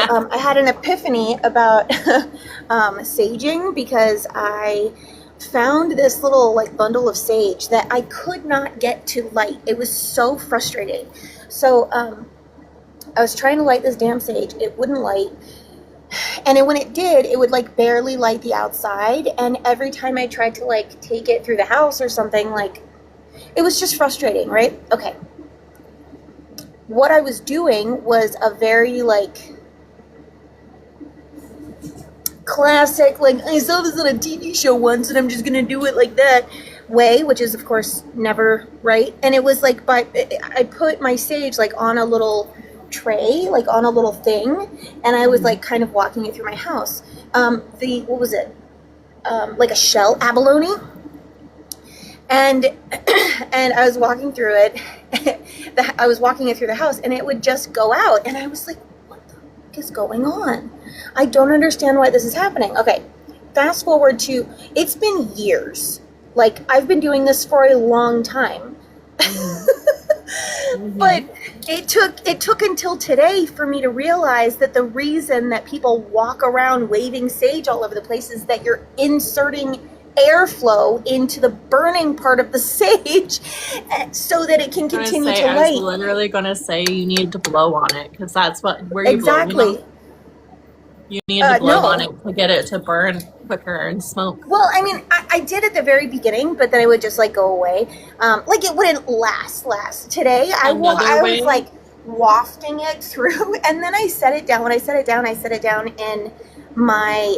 I had an epiphany about saging, because I found this little like bundle of sage that I could not get to light. It was so frustrating. So I was trying to light this damn sage. It wouldn't light. And when it did, it would like barely light the outside. And every time I tried to like take it through the house or something, like it was just frustrating, right? Okay. What I was doing was a very like classic, like I saw this on a TV show once and I'm just gonna do it like that way, which is of course never right. And it was like, I put my sage like on a little tray, like on a little thing, and I was like kind of walking it through my house. What was it? Like a shell abalone. And I was walking through it. I was walking it through the house, and it would just go out. And I was like, what the fuck is going on? I don't understand why this is happening. Okay, fast forward to, it's been years. Like, I've been doing this for a long time. But it took until today for me to realize that the reason that people walk around waving sage all over the place is that you're inserting airflow into the burning part of the sage so that it can continue to light. I was literally going to say you need to blow on it, because that's where you exactly. blow, you know? You need to blow on it to get it to burn quicker and smoke. Well, I mean, I did at the very beginning, but then it would just like go away. Like it wouldn't last. Today, I was like wafting it through, and then I set it down. When I set it down in my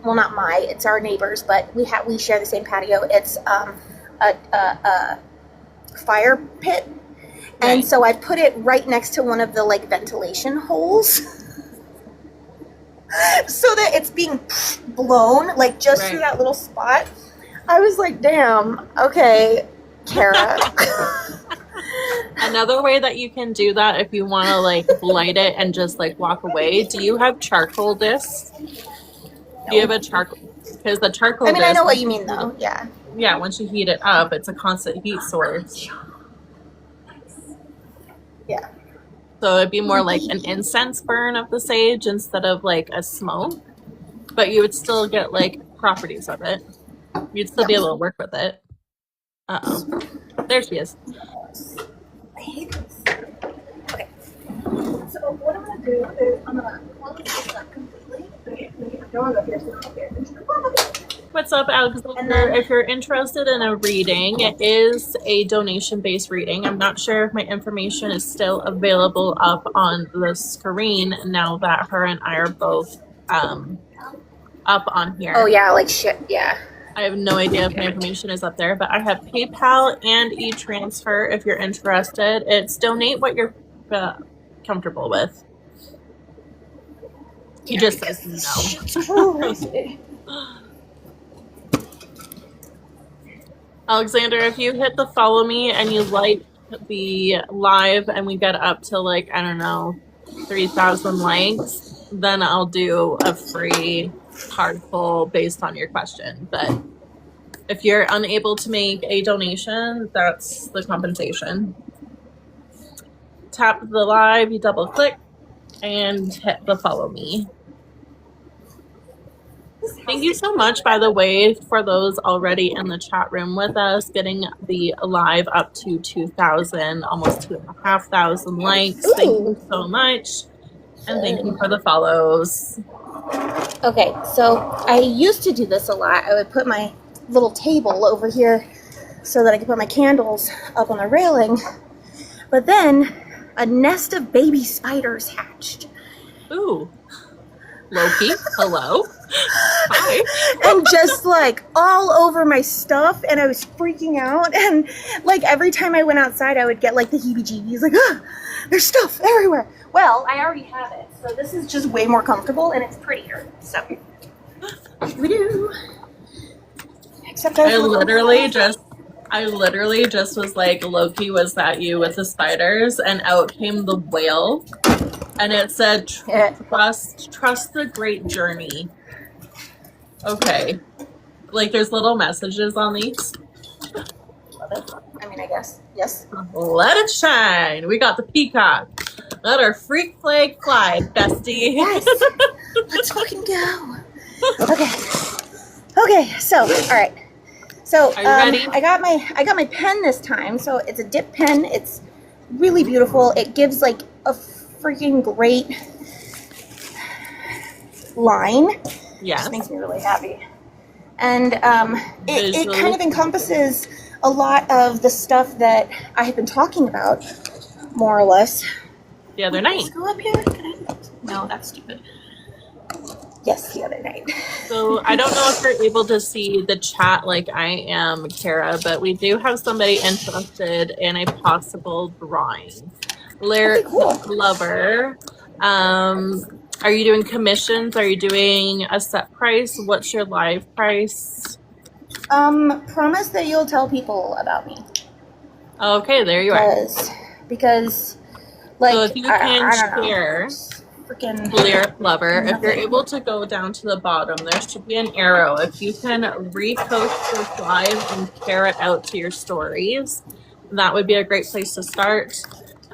well, not my, it's our neighbors, but we share the same patio. It's a fire pit, and so I put it right next to one of the like ventilation holes. So that it's being blown like just through that little spot. I was like, damn, okay, Kara. Another way that you can do that if you want to like light it and just like walk away, do you have charcoal discs? No. Do you have a charcoal? Because the charcoal disc, I know what you mean though, yeah. Yeah, once you heat it up, it's a constant heat source. Yeah. So it'd be more like an incense burn of the sage instead of like a smoke, but you would still get like properties of it. You'd still be able to work with it. Uh-oh. There she is. I hate this. Okay. So what I'm going to do is I'm going to close this up completely. What's up, Alexander? If you're interested in a reading, it is a donation-based reading. I'm not sure if my information is still available up on the screen now that her and I are both up on here. Oh, yeah, like shit, yeah. I have no idea if my information is up there, but I have PayPal and e-transfer if you're interested. It's donate what you're comfortable with. He just says no. Alexander, if you hit the follow me and you like the live and we get up to like, I don't know, 3,000 likes, then I'll do a free card pull based on your question. But if you're unable to make a donation, that's the compensation. Tap the live, you double click, and hit the follow me. Thank you so much, by the way, for those already in the chat room with us, getting the live up to 2,000, almost 2,500 likes. Ooh. Thank you so much. And thank you for the follows. Okay, so I used to do this a lot. I would put my little table over here so that I could put my candles up on the railing. But then a nest of baby spiders hatched. Ooh. Loki, hello. Hi. And just like all over my stuff, and I was freaking out, and like every time I went outside I would get like the heebie-jeebies, like, ah, there's stuff everywhere. Well, I already have it, so this is just way more comfortable and it's prettier. So we do. Except I literally just was like, Loki, was that you with the spiders? And out came the whale. And it said, trust the great journey. Okay. Like, there's little messages on these. Love it. I mean, I guess. Yes. Let it shine. We got the peacock. Let our freak flag fly, bestie. Yes. Let's fucking go. Okay, so, all right. So, Are you ready? I got my pen this time. So it's a dip pen. It's really beautiful. It gives like a freaking great line. Yes. Just makes me really happy. And it kind of encompasses a lot of the stuff that I have been talking about, more or less. The other night. Let's go up here. No, that's stupid. Yes, the other night. So I don't know if you're able to see the chat like I am, Kara, but we do have somebody interested in a possible drawing. Lyric Lover. Are you doing commissions? Are you doing a set price? What's your live price? Promise that you'll tell people about me. Okay, there you are. Because like, so if you can share Lyric Lover, if you're able to go down to the bottom, there should be an arrow. If you can repost this live and share it out to your stories, that would be a great place to start.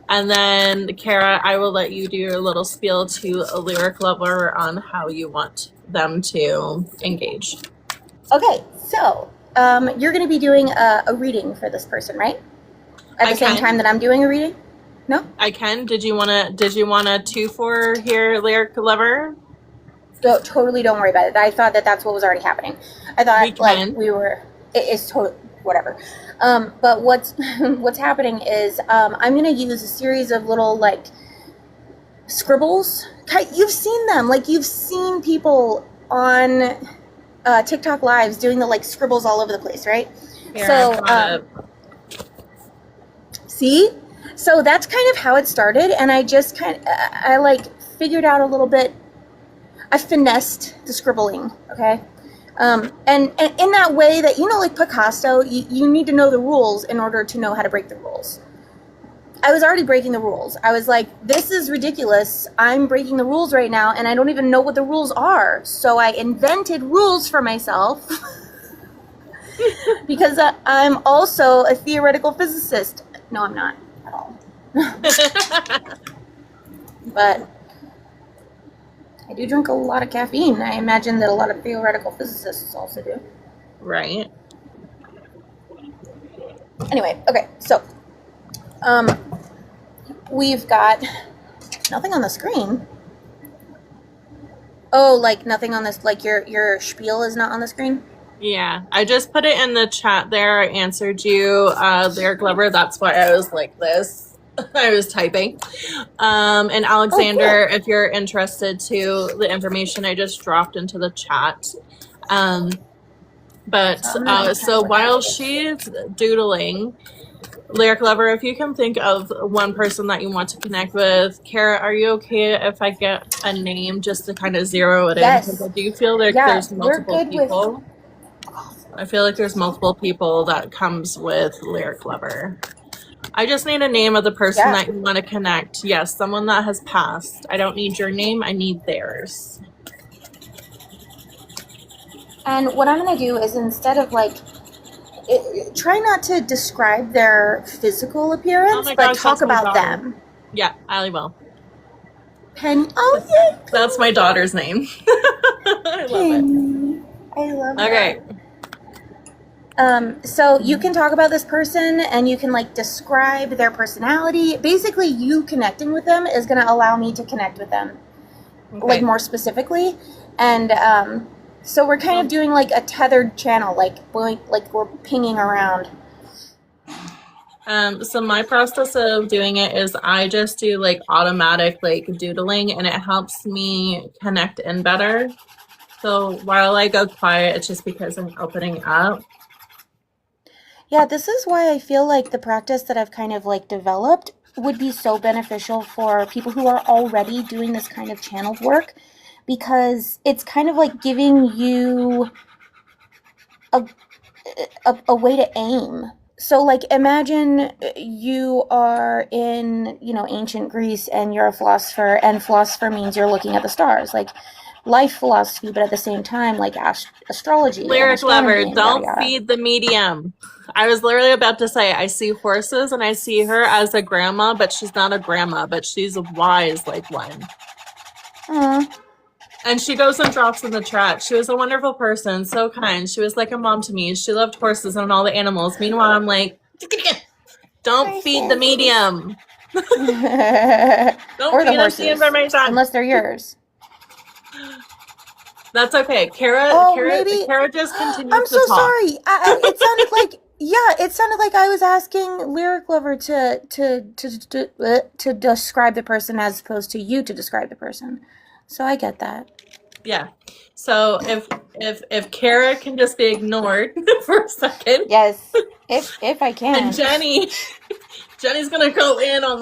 And then, Kara, I will let you do your little spiel to a Lyric Lover on how you want them to engage. Okay, so you're going to be doing a reading for this person, right? At the same time that I'm doing a reading? No? I can. Did you want a 2-4 here, Lyric Lover? Totally don't worry about it. I thought that that's what was already happening. I thought we were, it's totally, whatever. But what's happening is I'm going to use a series of little like scribbles. You've seen them. Like you've seen people on TikTok lives doing the like scribbles all over the place, right? Here, so see? So that's kind of how it started, and I just I like figured out a little bit. I finessed the scribbling, okay? And in that way that, you know, like Picasso, you need to know the rules in order to know how to break the rules. I was already breaking the rules. I was like, this is ridiculous. I'm breaking the rules right now, and I don't even know what the rules are. So I invented rules for myself because I'm also a theoretical physicist. No, I'm not at all. But I do drink a lot of caffeine. I imagine that a lot of theoretical physicists also do. Right. Anyway, okay, so we've got nothing on the screen. Oh, like nothing on this, like your spiel is not on the screen? Yeah, I just put it in the chat there. I answered you, Lyric Lover. That's why I was like this. I was typing. And Alexander, if you're interested to the information I just dropped into the chat. So while she's doodling, Lyric Lover, if you can think of one person that you want to connect with. Kara, are you okay if I get a name just to kind of zero it in? Because I do feel like there's multiple people. I feel like there's multiple people that comes with Lyric Lover. I just need a name of the person that you want to connect. Yes, someone that has passed. I don't need your name. I need theirs. And what I'm going to do is instead of like, try not to describe their physical appearance, but talk about them. Yeah, I will. Penny. Oh, yay. That's my daughter's name. I love it. I love it. Okay. So you can talk about this person and you can like describe their personality. Basically, you connecting with them is going to allow me to connect with them like more specifically. And so we're kind of doing like a tethered channel, like we're pinging around. So my process of doing it is I just do like automatic like doodling, and it helps me connect in better. So while I go quiet, it's just because I'm opening up. Yeah, this is why I feel like the practice that I've kind of like developed would be so beneficial for people who are already doing this kind of channeled work, because it's kind of like giving you a way to aim. So like imagine you are in, you know, ancient Greece and you're a philosopher, and philosopher means you're looking at the stars. Like life philosophy, but at the same time, like astrology. And Lyric lover, astronomy and yada don't yada. feed the medium. I was literally about to say, I see horses and I see her as a grandma, but she's not a grandma, but she's a wise like one. And she goes and drops in the chat. She was a wonderful person, so kind. She was like a mom to me. She loved horses and all the animals. Meanwhile, I'm like, don't feed the medium. Don't or the feed us the horses, information. unless they're yours. That's okay. Kara just continues I'm to so talk. sorry. It sounded like it sounded like I was asking Lyric Lover to describe the person as opposed to you to describe the person. So I get that. Yeah. So if Kara can just be ignored for a second. Yes. If I can. And Jenny's gonna go in on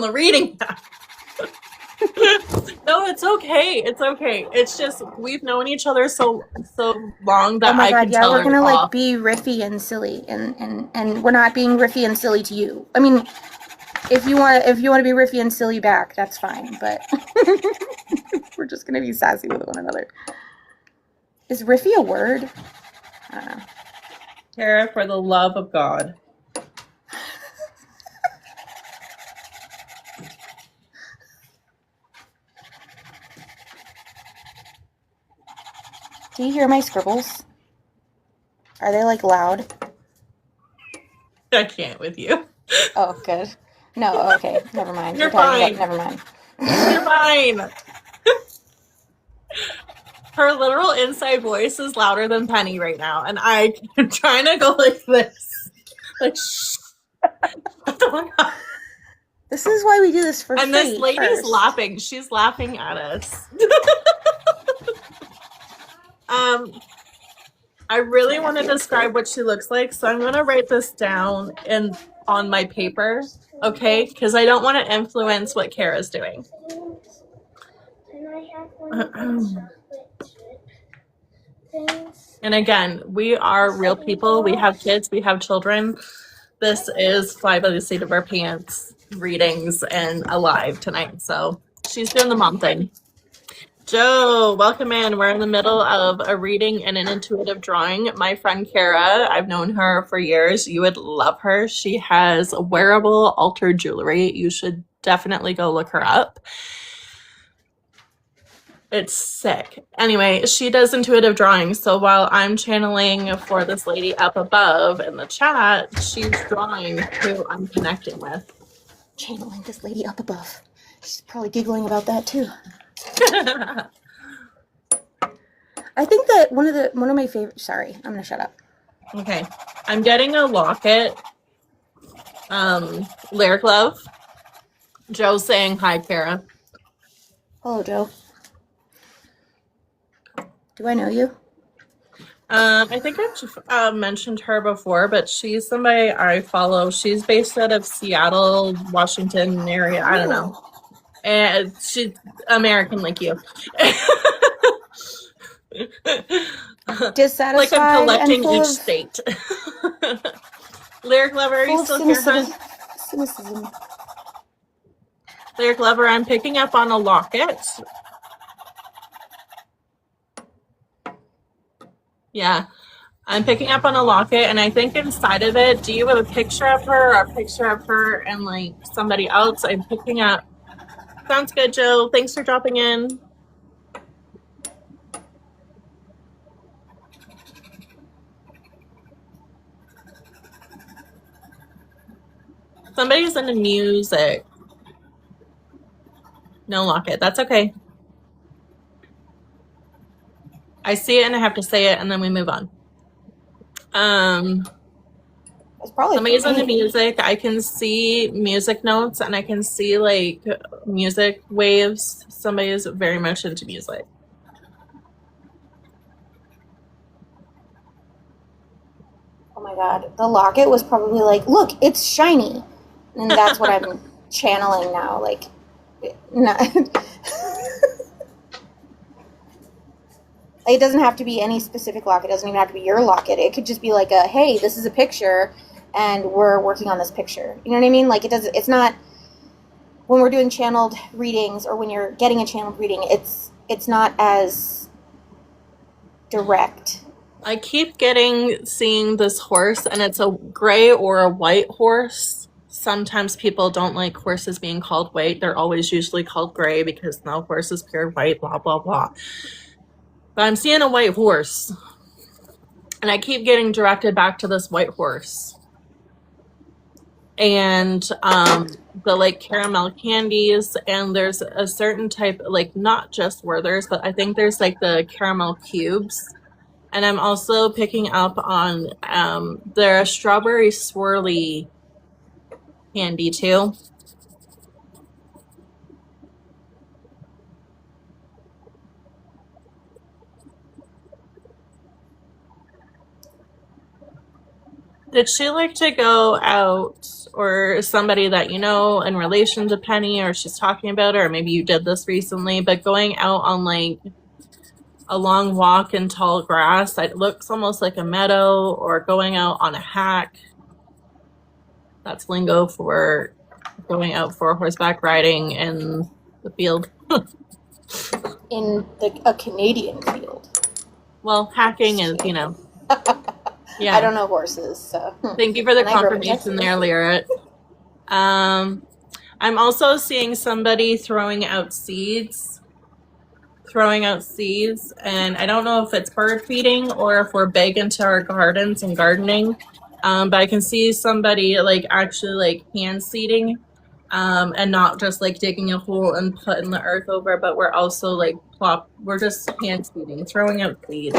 the reading now. No, it's okay. It's okay. It's just we've known each other so long that I can tell we're gonna her like be riffy and silly, and we're not being riffy and silly to you. I mean, if you want to be riffy and silly back, that's fine. But we're just gonna be sassy with one another. Is riffy a word? I don't know. Kara, for the love of God. Do you hear my scribbles? Are they like loud? I can't with you. Oh, good. No, okay. Never mind. You're fine. Never mind. You're fine. Her literal inside voice is louder than Penny right now, and I'm trying to go like this. Like, shh. This is why we do this for free. And this lady's first. laughing. She's laughing at us. I really want to describe what she looks like, so I'm going to write this down on my paper, okay? Because I don't want to influence what Kara's doing. And again, we are real people. We have kids. We have children. This is Fly by the Seat of Our Pants readings and alive tonight. So she's doing the mom thing. Joe, welcome in. We're in the middle of a reading and an intuitive drawing. My friend Kara, I've known her for years. You would love her. She has wearable altered jewelry. You should definitely go look her up. It's sick. Anyway, she does intuitive drawing. So while I'm channeling for this lady up above in the chat, she's drawing who I'm connecting with. Channeling this lady up above. She's probably giggling about that too. I think that one of my favorite. Sorry, I'm gonna shut up. Okay, I'm getting a locket. Lyric love. Joe's saying hi, Kara. Hello, Joe. Do I know you? I think I've mentioned her before, but she's somebody I follow. She's based out of Seattle, Washington area. I don't know. And she's American like you. Dissatisfied, like I'm collecting and each state. Lyric lover, are you still here, hon? Cynicism. Lyric lover, I'm picking up on a locket. Yeah, I'm picking up on a locket, and I think inside of it, do you have a picture of her or a picture of her and like somebody else? I'm picking up. Sounds good, Joe. Thanks for dropping in. Somebody's into music. No locket. That's okay. I see it and I have to say it, and then we move on. Somebody's into music. I can see music notes and I can see like music waves. Somebody is very much into music. Oh my god, the locket was probably like, look, it's shiny, and that's what I'm channeling now. Like, no. It doesn't have to be any specific locket. It doesn't even have to be your locket. It could just be like a, hey, this is a picture, and we're working on this picture. You know what I mean? Like, it's not, when we're doing channeled readings, or when you're getting a channeled reading, it's not as direct. I keep seeing this horse, and it's a gray or a white horse. Sometimes people don't like horses being called white. They're always usually called gray because no horse is pure white, blah, blah, blah. But I'm seeing a white horse, and I keep getting directed back to this white horse. And the like caramel candies, and there's a certain type, like not just Werther's, but I think there's like the caramel cubes. And I'm also picking up on their strawberry swirly candy too. Did she like to go out, or somebody that you know in relation to Penny, or she's talking about her, or maybe you did this recently, but going out on like a long walk in tall grass that looks almost like a meadow, or going out on a hack? That's lingo for going out for horseback riding in the field. In a Canadian field. Well, hacking is, you know. Yeah. I don't know horses, so. Thank you for the confirmation there, Lyra. I'm also seeing somebody throwing out seeds, and I don't know if it's bird feeding or if we're big into our gardens and gardening, but I can see somebody like actually like hand seeding, and not just like digging a hole and putting the earth over, but we're also like we're just hand seeding, throwing out seeds.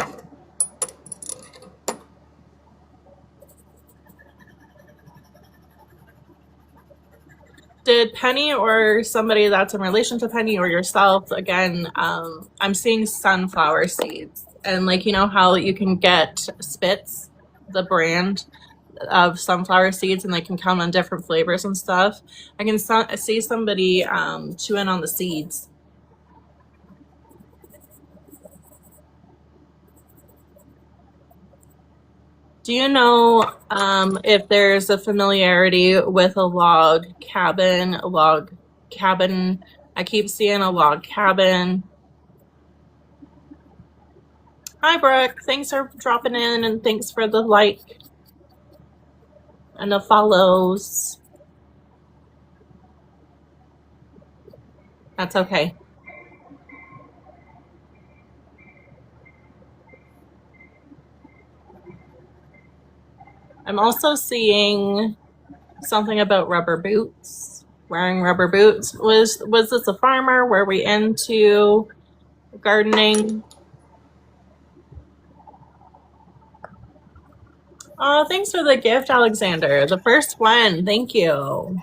Did Penny or somebody that's in relation to Penny or yourself, again, I'm seeing sunflower seeds. And like, you know how you can get Spitz, the brand of sunflower seeds, and they can come in different flavors and stuff. I can see somebody chewing on the seeds. Do you know if there's a familiarity with a log cabin? I keep seeing a log cabin. Hi, Brooke. Thanks for dropping in, and thanks for the like and the follows. That's okay. I'm also seeing something about rubber boots, wearing rubber boots. Was this a farmer? Were we into gardening? Oh, thanks for the gift, Alexander. The first one. Thank you.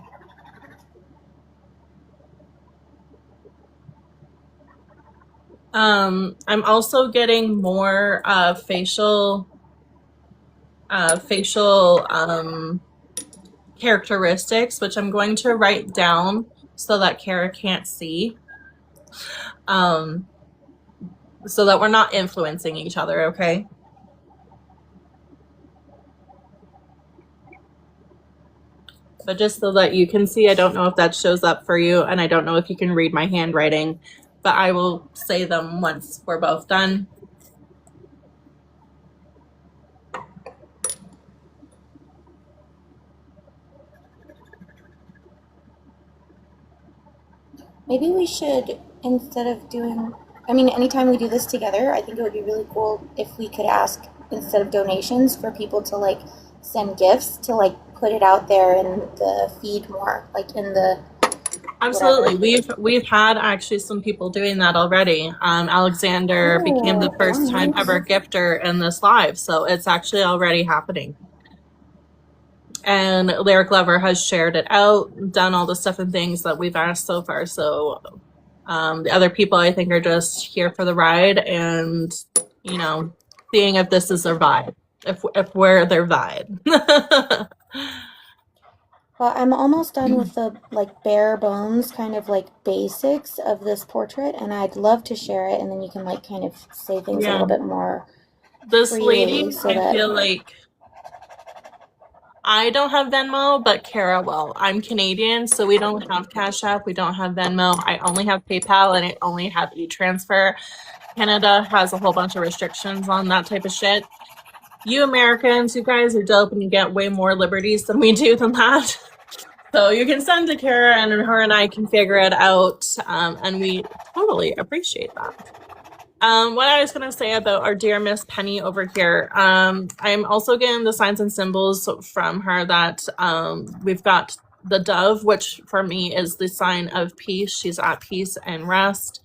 I'm also getting more facial characteristics, which I'm going to write down so that Kara can't see, so that we're not influencing each other, okay? But just so that you can see, I don't know if that shows up for you, and I don't know if you can read my handwriting, but I will say them once we're both done. Maybe we should, instead of doing, I mean, anytime we do this together, I think it would be really cool if we could ask, instead of donations, for people to like send gifts to like put it out there in the feed more, like in the. Absolutely. Whatever. We've had actually some people doing that already. Alexander became the first time ever gifter in this live, so it's actually already happening. And Lyric Lover has shared it out, done all the stuff and things that we've asked so far. So the other people, I think, are just here for the ride and, you know, seeing if this is their vibe, if we're their vibe. Well, I'm almost done with the like bare bones kind of like basics of this portrait, and I'd love to share it, and then you can like kind of say things a little bit more. This lady, I feel like I don't have Venmo, but Kara will. I'm Canadian, so we don't have Cash App. We don't have Venmo. I only have PayPal, and I only have e-transfer. Canada has a whole bunch of restrictions on that type of shit. You Americans, you guys are dope, and you get way more liberties than we do than that. So you can send to Kara, and her and I can figure it out, and we totally appreciate that. What I was going to say about our dear Miss Penny over here, I'm also getting the signs and symbols from her that we've got the dove, which for me is the sign of peace. She's at peace and rest.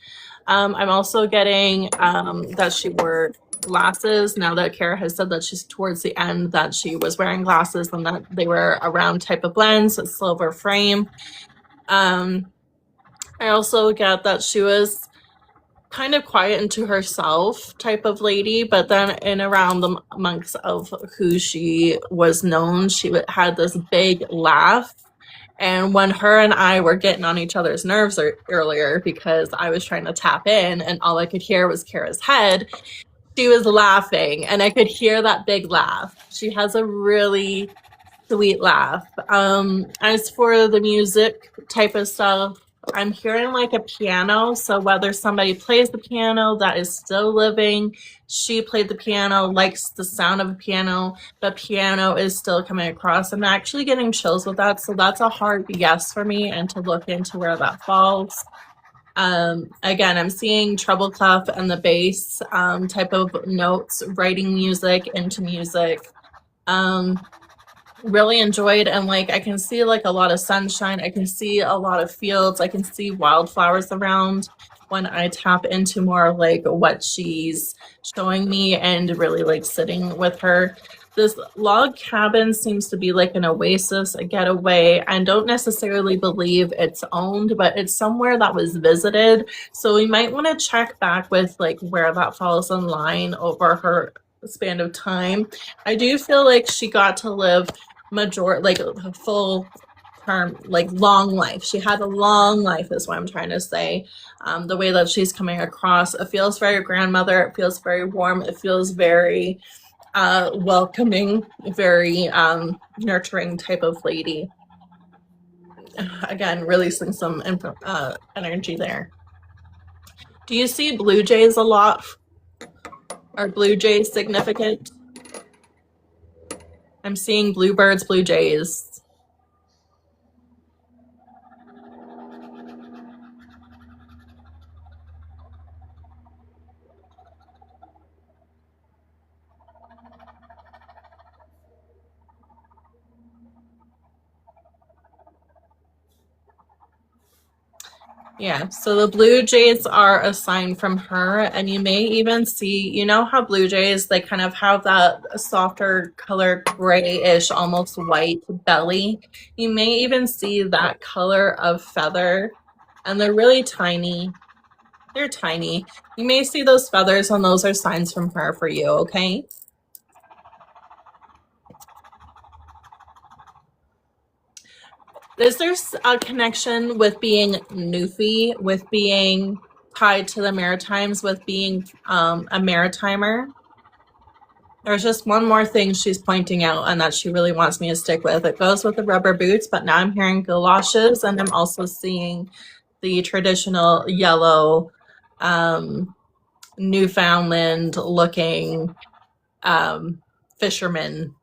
I'm also getting that she wore glasses. Now that Kara has said that she's towards the end that she was wearing glasses and that they were a round type of lens, a silver frame. I also get that she was kind of quiet into herself type of lady, but then in around the months of who she was known, she had this big laugh. And when her and I were getting on each other's nerves earlier because I was trying to tap in and all I could hear was Kara's head, she was laughing and I could hear that big laugh. She has a really sweet laugh. As for the music type of stuff, I'm hearing like a piano. So whether somebody plays the piano that is still living, she played the piano, likes the sound of a piano, but piano is still coming across. I'm actually getting chills with that. So that's a hard yes for me and to look into where that falls. Again, I'm seeing treble clef and the bass type of notes, writing music into music. Really enjoyed, and like I can see like a lot of sunshine, I can see a lot of fields, I can see wildflowers around when I tap into more of like what she's showing me and really like sitting with her. This log cabin seems to be like an oasis, a getaway. I don't necessarily believe it's owned, but it's somewhere that was visited, so we might want to check back with like where that falls in line over her span of time. I do feel like she got to live like a full term, like long life. She had a long life is what I'm trying to say. The way that she's coming across, it feels very grandmother, it feels very warm, it feels very welcoming, very nurturing type of lady. Again, releasing some energy there. Do you see blue jays a lot? Are blue jays significant? I'm seeing bluebirds, blue jays. Yeah, so the blue jays are a sign from her, and you may even see, you know how blue jays, they kind of have that softer color, grayish, almost white belly. You may even see that color of feather, and they're really tiny. They're tiny. You may see those feathers, and those are signs from her for you, okay? Is there a connection with being Newfie, with being tied to the Maritimes, with being a Maritimer? There's just one more thing she's pointing out and that she really wants me to stick with. It goes with the rubber boots, but now I'm hearing galoshes, and I'm also seeing the traditional yellow Newfoundland looking fisherman.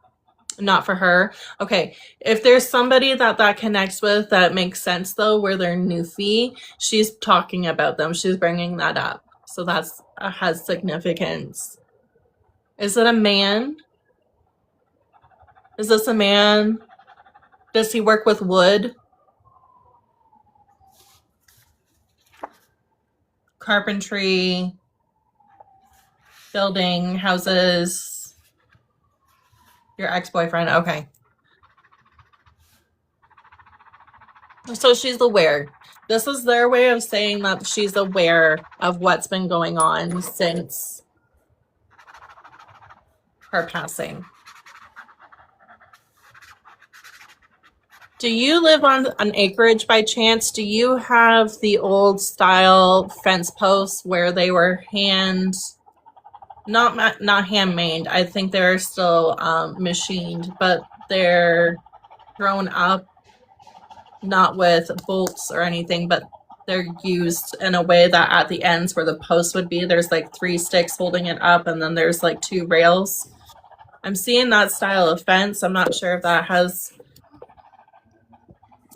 Not for her. Okay, if there's somebody that connects with that makes sense though, where they're Newfie, she's talking about them. She's bringing that up. So that's has significance. Is it a man? Is this a man? Does he work with wood? Carpentry, building, houses. Your ex-boyfriend, okay. So she's aware. This is their way of saying that she's aware of what's been going on since her passing. Do you live on an acreage by chance? Do you have the old style fence posts where they were not handmade? I think they're still machined, but they're thrown up, not with bolts or anything, but they're used in a way that at the ends where the post would be, there's like 3 sticks holding it up, and then there's like 2 rails. I'm seeing that style of fence. I'm not sure if that has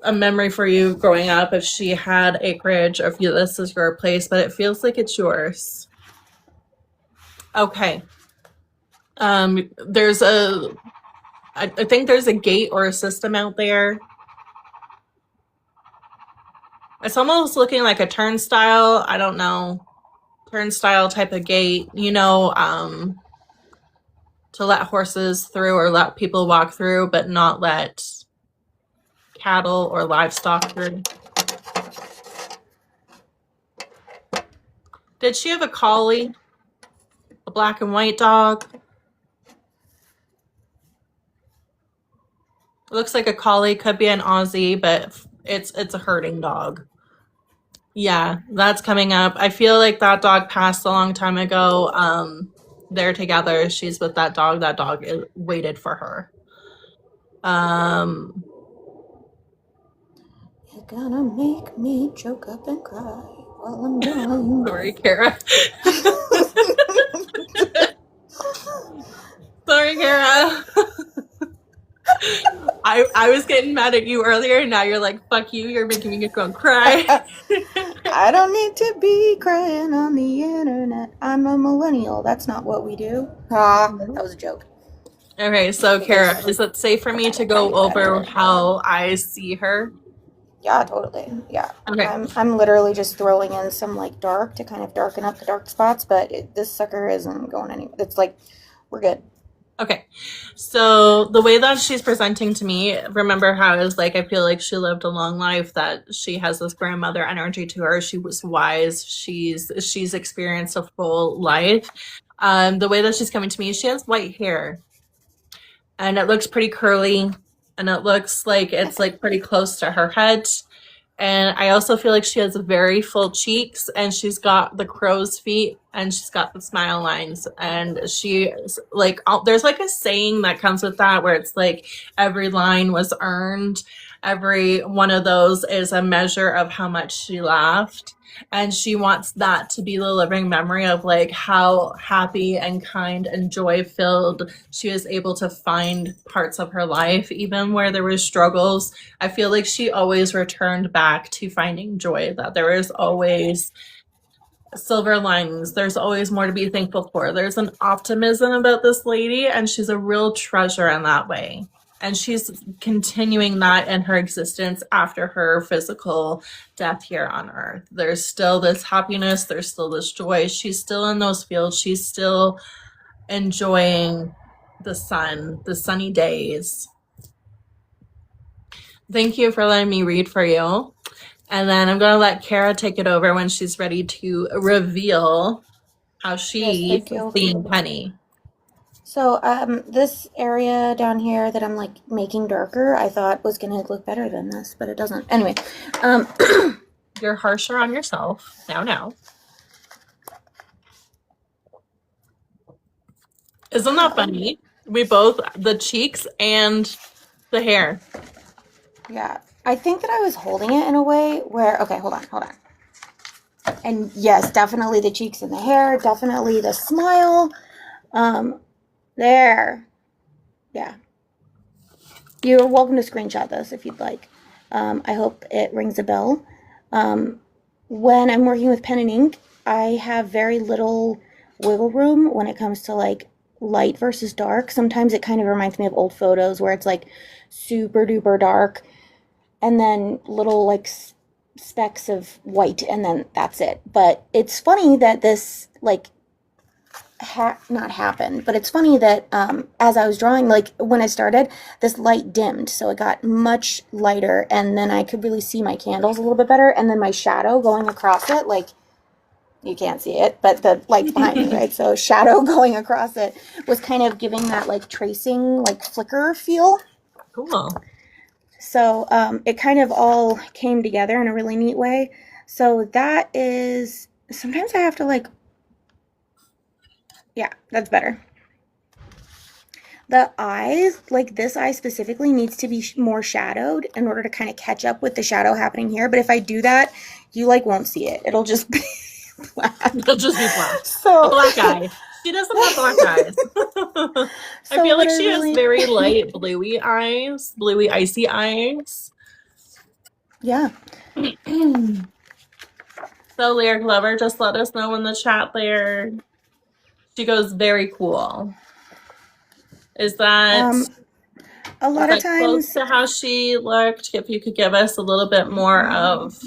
a memory for you growing up, if she had acreage, or if this is your place, but it feels like it's yours. Okay. There's I think there's a gate or a system out there. It's almost looking like a turnstile. I don't know. Turnstile type of gate, to let horses through or let people walk through, but not let cattle or livestock through. Did she have a collie? A black and white dog? It looks like a collie, could be an Aussie, but it's a herding dog. Yeah, that's coming up. I feel like that dog passed a long time ago. They're together. She's with that dog. That dog waited for her. You're gonna make me choke up and cry while I'm dying. Sorry, Kara. Sorry, Kara. I was getting mad at you earlier, and now you're like, fuck you, you're making me go cry. I don't need to be crying on the internet. I'm a millennial. That's not what we do. That was a joke. Okay, so Kara, is it safe for me to go over how I see her? Yeah, totally. Yeah. Okay. I'm literally just throwing in some like dark to kind of darken up the dark spots, but this sucker isn't going anywhere. It's like, we're good. Okay, so the way that she's presenting to me, remember how I was like, I feel like she lived a long life, that she has this grandmother energy to her. She was wise. She's experienced a full life. The way that she's coming to me, she has white hair, and it looks pretty curly, and it looks like it's like pretty close to her head. And I also feel like she has very full cheeks, and she's got the crow's feet, and she's got the smile lines. And she like, there's like a saying that comes with that where it's like every line was earned. Every one of those is a measure of how much she laughed. And she wants that to be the living memory of like how happy and kind and joy filled she was able to find parts of her life, even where there were struggles. I feel like she always returned back to finding joy, that there is always silver linings. There's always more to be thankful for. There's an optimism about this lady, and she's a real treasure in that way. And she's continuing that in her existence after her physical death here on earth. There's still this happiness. There's still this joy. She's still in those fields. She's still enjoying the sun, the sunny days. Thank you for letting me read for you. And then I'm going to let Kara take it over when she's ready to reveal how she's seeing Penny. So this area down here that I'm like making darker, I thought was going to look better than this, but it doesn't. Anyway. You're harsher on yourself. Now. Isn't that funny? We both, the cheeks and the hair. Yeah. I think that I was holding it in a way where, okay, hold on. And yes, definitely the cheeks and the hair, definitely the smile. There. Yeah. You're welcome to screenshot this if you'd like. I hope it rings a bell. When I'm working with pen and ink, I have very little wiggle room when it comes to like light versus dark. Sometimes it kind of reminds me of old photos where it's like super duper dark and then little like specks of white, and then that's it. But it's funny that this like not happened, but it's funny that as I was drawing, like when I started, this light dimmed, so it got much lighter, and then I could really see my candles a little bit better, and then my shadow going across it, like you can't see it, but the light's behind me, right? So shadow going across it was kind of giving that like tracing, like flicker feel. Cool. So it kind of all came together in a really neat way. So that is, sometimes I have to like, yeah, that's better. The eyes, like this eye specifically, needs to be more shadowed in order to kind of catch up with the shadow happening here. But if I do that, you like won't see it. It'll just be black. It'll just be black. So A black eye. She doesn't have black eyes. I feel like she has very light bluey eyes, bluey icy eyes. Yeah. So Lyric Lover, just let us know in the chat there. She goes very cool. Is that a lot of times close to how she looked? If you could give us a little bit more of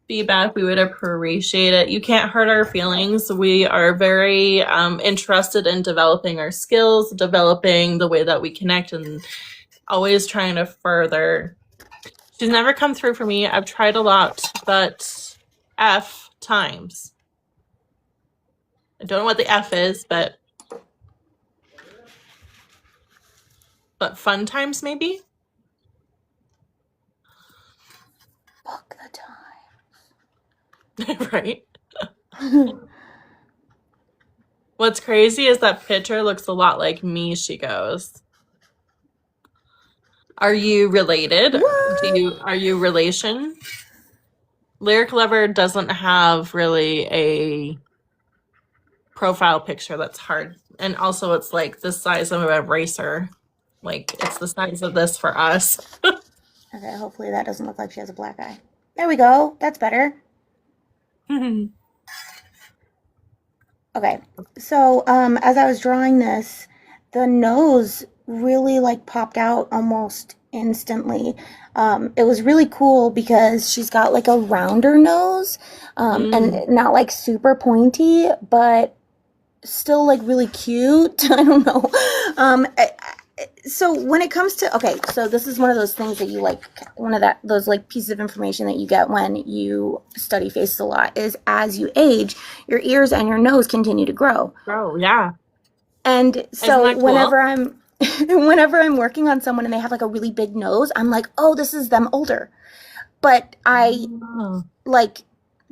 feedback, we would appreciate it. You can't hurt our feelings. We are very interested in developing our skills, developing the way that we connect, and always trying to further. She's never come through for me. I've tried a lot, but F times. I don't know what the F is, but fun times maybe? Book the time. Right? What's crazy is that picture looks a lot like me, she goes. Are you related? Are you relation? Lyric Lover doesn't have really a profile picture that's hard. And also it's like the size of an eraser. Like it's the size of this for us. Okay, hopefully that doesn't look like she has a black eye. There we go. That's better. Okay, so as I was drawing this, the nose really like popped out almost instantly. It was really cool because she's got like a rounder nose, and not like super pointy, but still like really cute. I don't know. So when it comes to, okay, so this is one of those things that you like, those like pieces of information that you get when you study faces a lot is as you age, your ears and your nose continue to grow. Oh, yeah. And so whenever I'm working on someone and they have like a really big nose, I'm like, oh, this is them older. But I like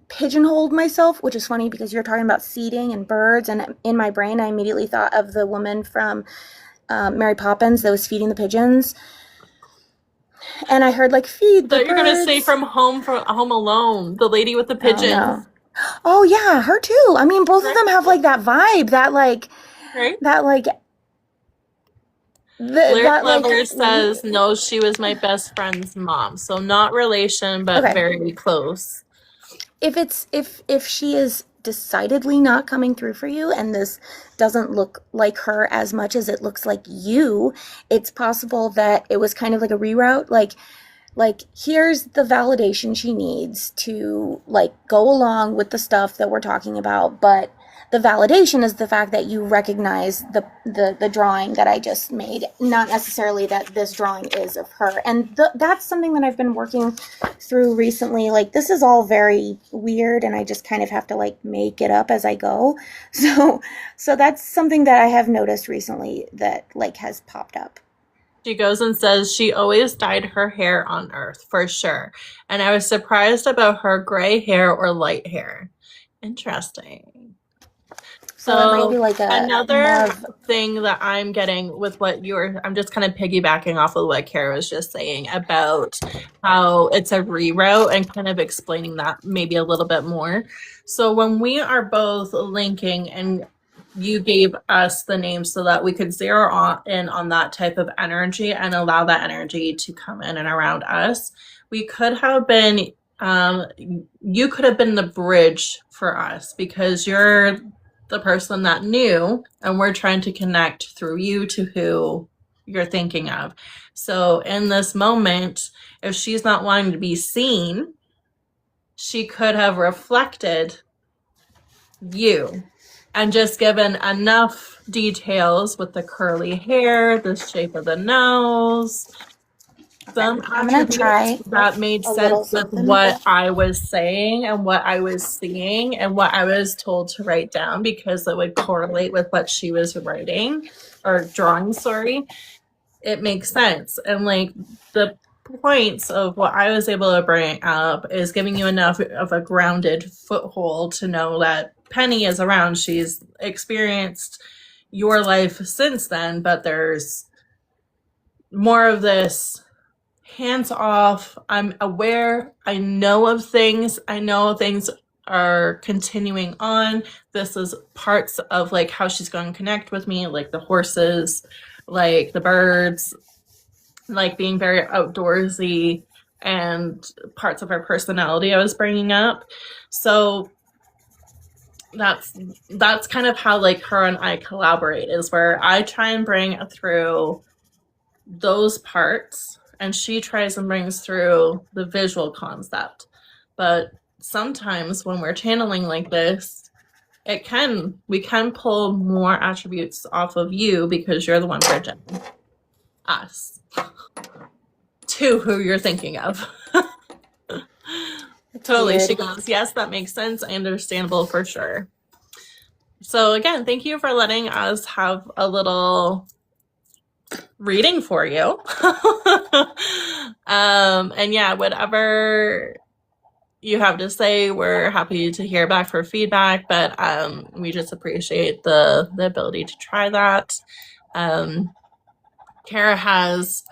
pigeonholed myself, which is funny because you're talking about seeding and birds, and in my brain I immediately thought of the woman from Mary Poppins that was feeding the pigeons, and I heard like feed the birds. You're gonna say from Home Alone, the lady with the pigeons. Oh yeah, her too. I mean, both of them have like that vibe, that like, that like. Lyric Lover says no, she was my best friend's mom, so not relation, but very close. If she is decidedly not coming through for you and this doesn't look like her as much as it looks like you, it's possible that it was kind of like a reroute, like here's the validation she needs to like go along with the stuff that we're talking about, but the validation is the fact that you recognize the drawing that I just made, not necessarily that this drawing is of her. And that's something that I've been working through recently. Like, this is all very weird, and I just kind of have to like make it up as I go. So that's something that I have noticed recently that like has popped up. She goes and says she always dyed her hair on Earth, for sure. And I was surprised about her gray hair or light hair. Interesting. So it might be like another thing that I'm getting with what I'm just kind of piggybacking off of what Kara was just saying about how it's a reroute and kind of explaining that maybe a little bit more. So when we are both linking and you gave us the name so that we could zero in on that type of energy and allow that energy to come in and around us, we could have been, you could have been the bridge for us because you're the person that knew, and we're trying to connect through you to who you're thinking of. So in this moment, if she's not wanting to be seen, she could have reflected you and just given enough details with the curly hair, the shape of the nose, some attributes that made sense with what I was saying and what I was seeing and what I was told to write down, because it would correlate with what she was writing or drawing, sorry. It makes sense. And like the points of what I was able to bring up is giving you enough of a grounded foothold to know that Penny is around. She's experienced your life since then, but there's more of this hands off. I'm aware. I know of things. I know things are continuing on. This is parts of like how she's going to connect with me, like the horses, like the birds, like being very outdoorsy, and parts of her personality I was bringing up. So that's kind of how like her and I collaborate, is where I try and bring through those parts and she tries and brings through the visual concept. But sometimes when we're channeling like this, we can pull more attributes off of you because you're the one bridging us to who you're thinking of. Totally. Weird. She goes, yes, that makes sense. Understandable for sure. So again, thank you for letting us have a little reading for you. And yeah, whatever you have to say, we're happy to hear back for feedback, but we just appreciate the ability to try that. Kara has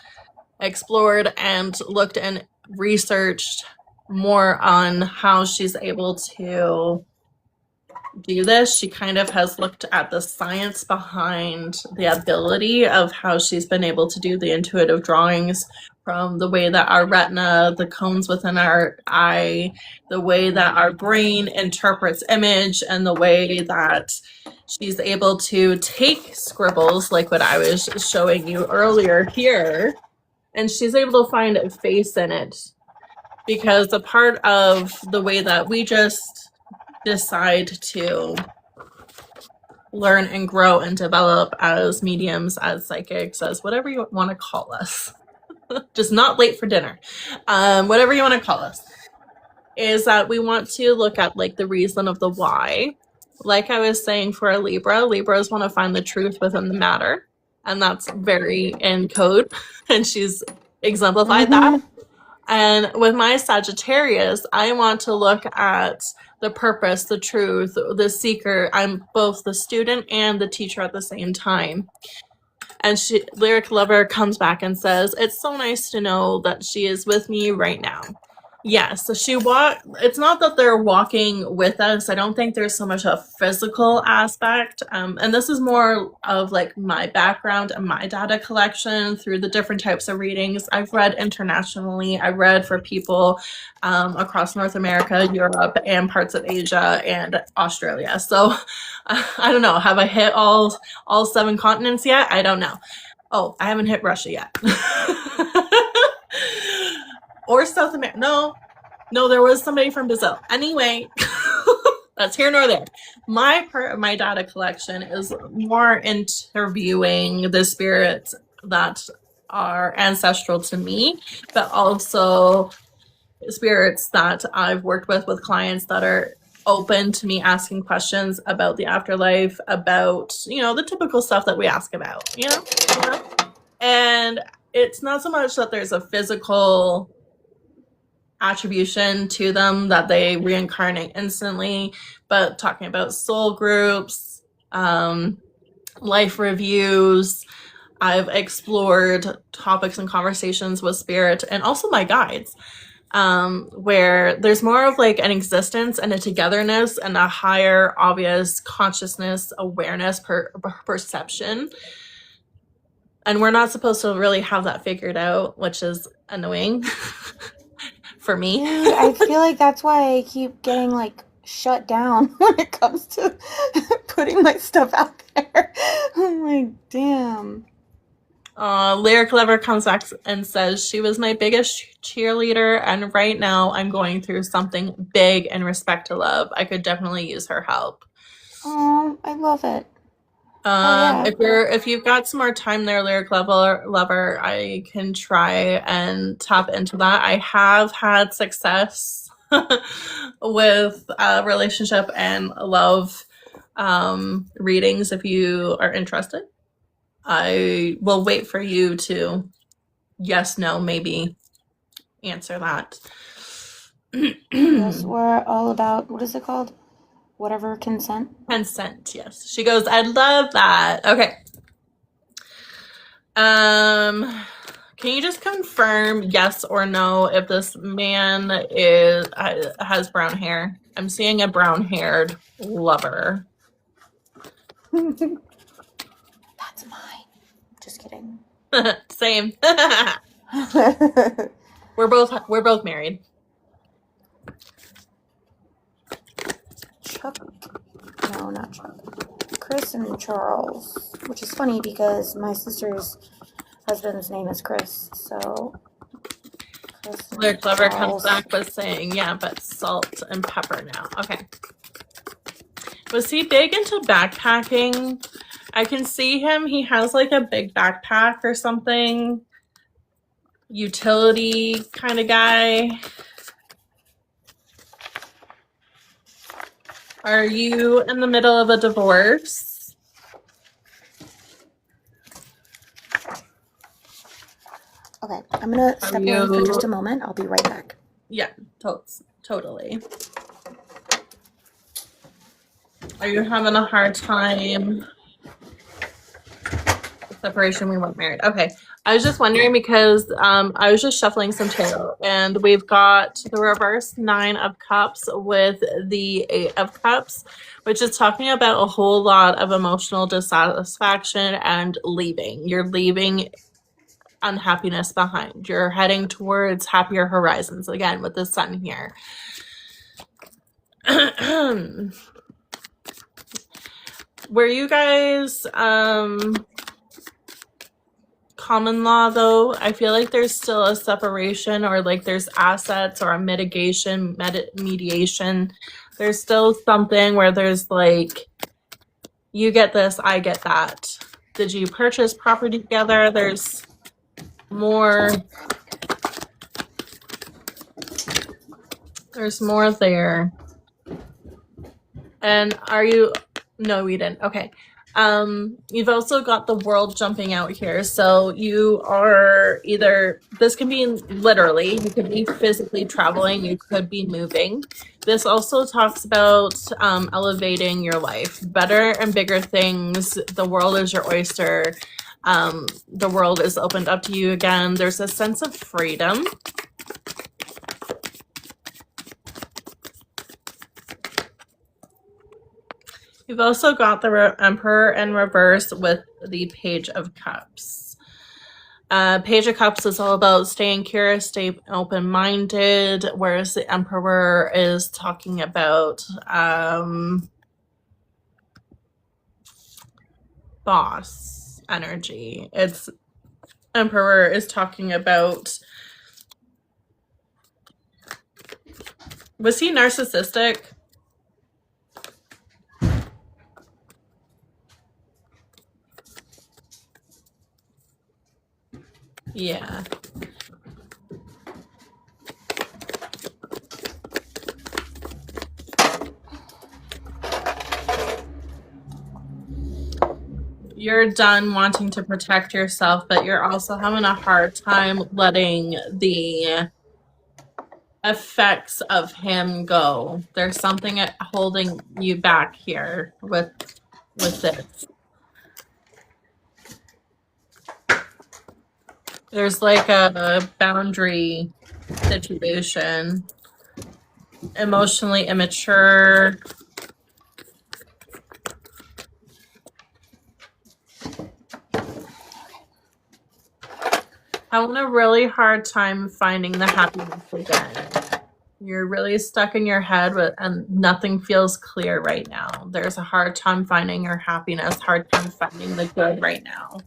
explored and looked and researched more on how she's able to do this. She kind of has looked at the science behind the ability of how she's been able to do the intuitive drawings, from the way that our retina, the cones within our eye, the way that our brain interprets image, and the way that she's able to take scribbles like what I was showing you earlier here, and she's able to find a face in it. Because a part of the way that we just decide to learn and grow and develop as mediums, as psychics, as whatever you want to call us, just not late for dinner, whatever you want to call us, is that we want to look at like the reason of the why. Like I was saying, for a Libras want to find the truth within the matter, and that's very in code, and she's exemplified that. And with my Sagittarius, I want to look at the purpose, the truth, the seeker. I'm both the student and the teacher at the same time. And Lyric Lover comes back and says, it's so nice to know that she is with me right now. Yes, so it's not that they're walking with us. I don't think there's so much a physical aspect. And this is more of like my background and my data collection through the different types of readings. I've read internationally. I've read for people across North America, Europe, and parts of Asia and Australia. So I don't know. Have I hit all 7 continents yet? I don't know. Oh, I haven't hit Russia yet. Or South America. No, there was somebody from Brazil. Anyway, that's here nor there. My part of my data collection is more interviewing the spirits that are ancestral to me, but also spirits that I've worked with clients that are open to me asking questions about the afterlife, about, the typical stuff that we ask about, And it's not so much that there's a physical attribution to them that they reincarnate instantly, but talking about soul groups, life reviews. I've explored topics and conversations with spirit and also my guides, where there's more of like an existence and a togetherness and a higher obvious consciousness, awareness, perception. And we're not supposed to really have that figured out, which is annoying. For me. Dude, I feel like that's why I keep getting like shut down when it comes to putting my stuff out there. I'm like, damn. Lyric Lover comes back and says, she was my biggest cheerleader, and right now I'm going through something big in respect to love. I could definitely use her help. Oh, I love it. Yeah. If you've got some more time there, Lyric Lover, I can try and tap into that. I have had success with relationship and love readings. If you are interested, I will wait for you to yes, no, maybe answer that. Yes, we're all about, what is it called? Whatever, consent? Consent, yes. She goes, I love that. Okay. Can you just confirm yes or no if this man has brown hair? I'm seeing a brown-haired lover. That's mine. Just kidding. Same. We're both married. Chuck. No, not Chuck. Chris and Charles. Which is funny because my sister's husband's name is Chris. So. Their clever comes back with saying, yeah, but salt and pepper now. Okay. Was he big into backpacking? I can see him. He has like a big backpack or something. Utility kind of guy. Are you in the middle of a divorce? Okay, I'm gonna step away for just a moment. I'll be right back. Yeah, totally. Are you having a hard time? Separation, we weren't married. Okay. I was just wondering because I was just shuffling some tarot and we've got the reverse 9 of Cups with the 8 of Cups, which is talking about a whole lot of emotional dissatisfaction and leaving. You're leaving unhappiness behind. You're heading towards happier horizons again with the sun here. Were you guys common law though? I feel like there's still a separation, or like there's assets or a mediation. There's still something where there's like, you get this, I get that. Did you purchase property together? There's more. There's more there. And are you? No, we didn't. Okay. You've also got the world jumping out here. So you are either, this can be literally, you could be physically traveling, you could be moving. This also talks about elevating your life, better and bigger things. The world is your oyster. The world is opened up to you again. There's a sense of freedom. You've also got the Emperor in reverse with the Page of Cups. Page of Cups is all about staying curious, stay open-minded, whereas the Emperor is talking about boss energy. Emperor is talking about, was he narcissistic? Yeah. You're done wanting to protect yourself, but you're also having a hard time letting the effects of him go. There's something holding you back here with this. There's like a boundary situation. Emotionally immature. Having a really hard time finding the happiness again. You're really stuck in your head and nothing feels clear right now. There's a hard time finding your happiness, hard time finding the good right now.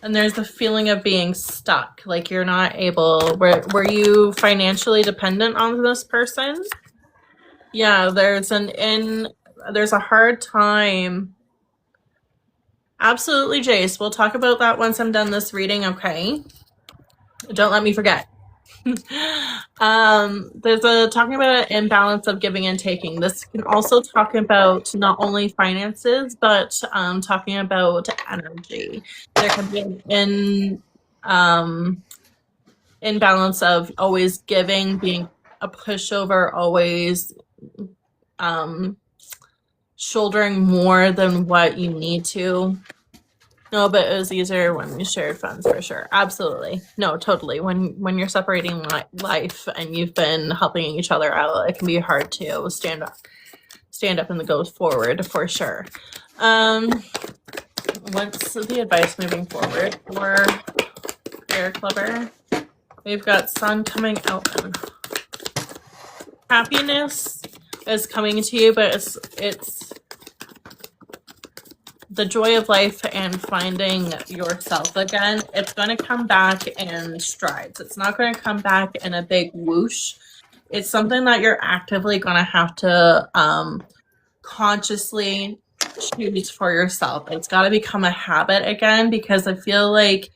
And there's a feeling of being stuck, like you're not able. Were you financially dependent on this person? Yeah, there's a hard time. Absolutely, Jace. We'll talk about that once I'm done this reading, okay? Don't let me forget. There's talking about an imbalance of giving and taking. This can also talk about not only finances, but talking about energy. There can be an imbalance of always giving, being a pushover, always shouldering more than what you need to. No, but it was easier when we shared funds for sure. Absolutely. No, totally. When you're separating life and you've been helping each other out, it can be hard to stand up and go forward for sure. What's the advice moving forward for Air Clubber? We've got sun coming out. Happiness is coming to you, but it's the joy of life and finding yourself again. It's going to come back in strides. It's not going to come back in a big whoosh. It's something that you're actively going to have to consciously choose for yourself. It's got to become a habit again, because I feel like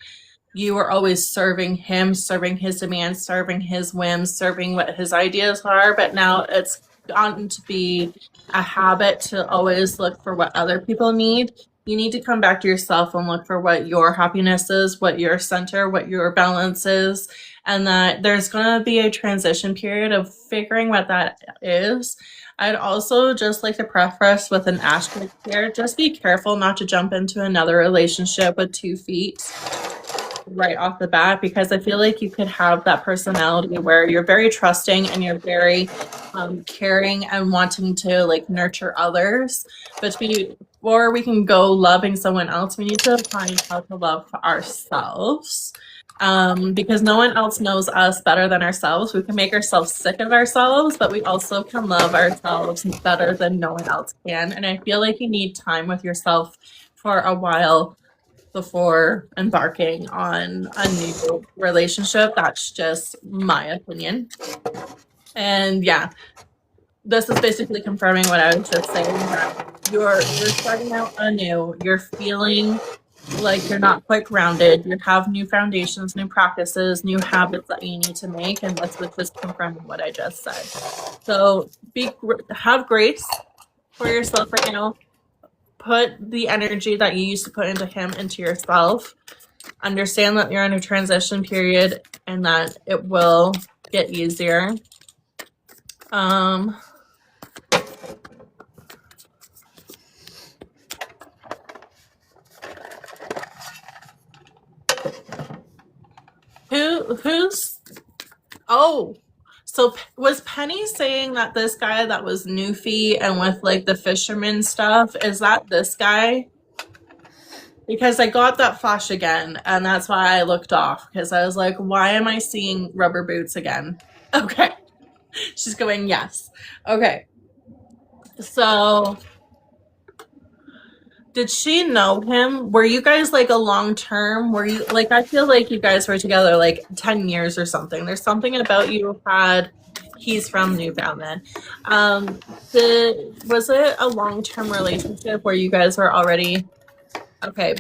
you were always serving him, serving his demands, serving his whims, serving what his ideas are, but now it's gotten to be a habit to always look for what other people need. You need to come back to yourself and look for what your happiness is, what your center, what your balance is, and that there's going to be a transition period of figuring what that is. I'd also just like to preface with an asterisk here. Just be careful not to jump into another relationship with 2 feet right off the bat, because I feel like you could have that personality where you're very trusting and you're very caring and wanting to like nurture others, but before we can go loving someone else, we need to find how to love ourselves, because no one else knows us better than ourselves. We can make ourselves sick of ourselves, but we also can love ourselves better than no one else can. And I feel like you need time with yourself for a while before embarking on a new relationship. That's just my opinion. And yeah, this is basically confirming what I was just saying, that you're starting out anew. You're feeling like you're not quite grounded. You have new foundations, new practices, new habits that you need to make, and this was just confirming what I just said. So have grace for yourself right now. Put the energy that you used to put into him into yourself. Understand that you're in a transition period and that it will get easier. So was Penny saying that this guy that was Newfie and with like the fisherman stuff, is that this guy? Because I got that flash again, and that's why I looked off, because I was like, why am I seeing rubber boots again? Okay. She's going, yes. Okay. So did she know him? Were you guys like a long term? Were you like, I feel like you guys were together like 10 years or something. There's something about you he's from Newfoundland. Was it a long-term relationship where you guys were already okay?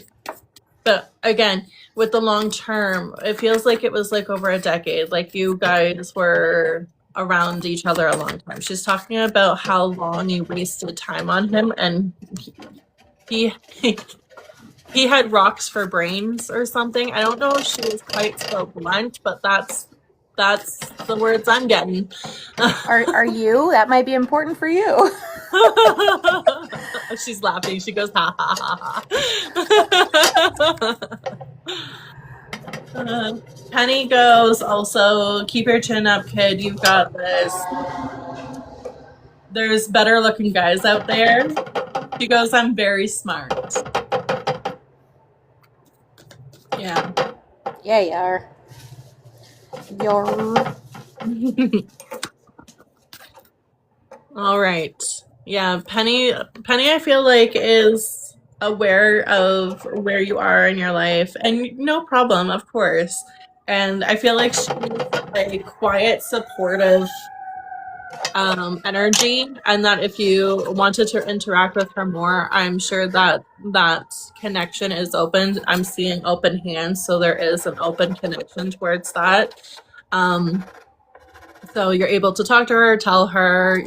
But again, with the long term, it feels like it was like over a decade. Like you guys were around each other a long time. She's talking about how long you wasted time on him, and he had rocks for brains or something. I don't know if she was quite so blunt, but that's the words I'm getting. Are you? That might be important for you. She's laughing. She goes, ha ha ha. Penny goes, also, keep your chin up, kid. You've got this. There's better looking guys out there. She goes, I'm very smart. Yeah. Yeah, you are. You're... All right. Yeah, Penny, I feel like is aware of where you are in your life, and no problem, of course. And I feel like she's a quiet, supportive energy, and that if you wanted to interact with her more, I'm sure that connection is open. I'm seeing open hands, so there is an open connection towards that. So you're able to talk to her, tell her,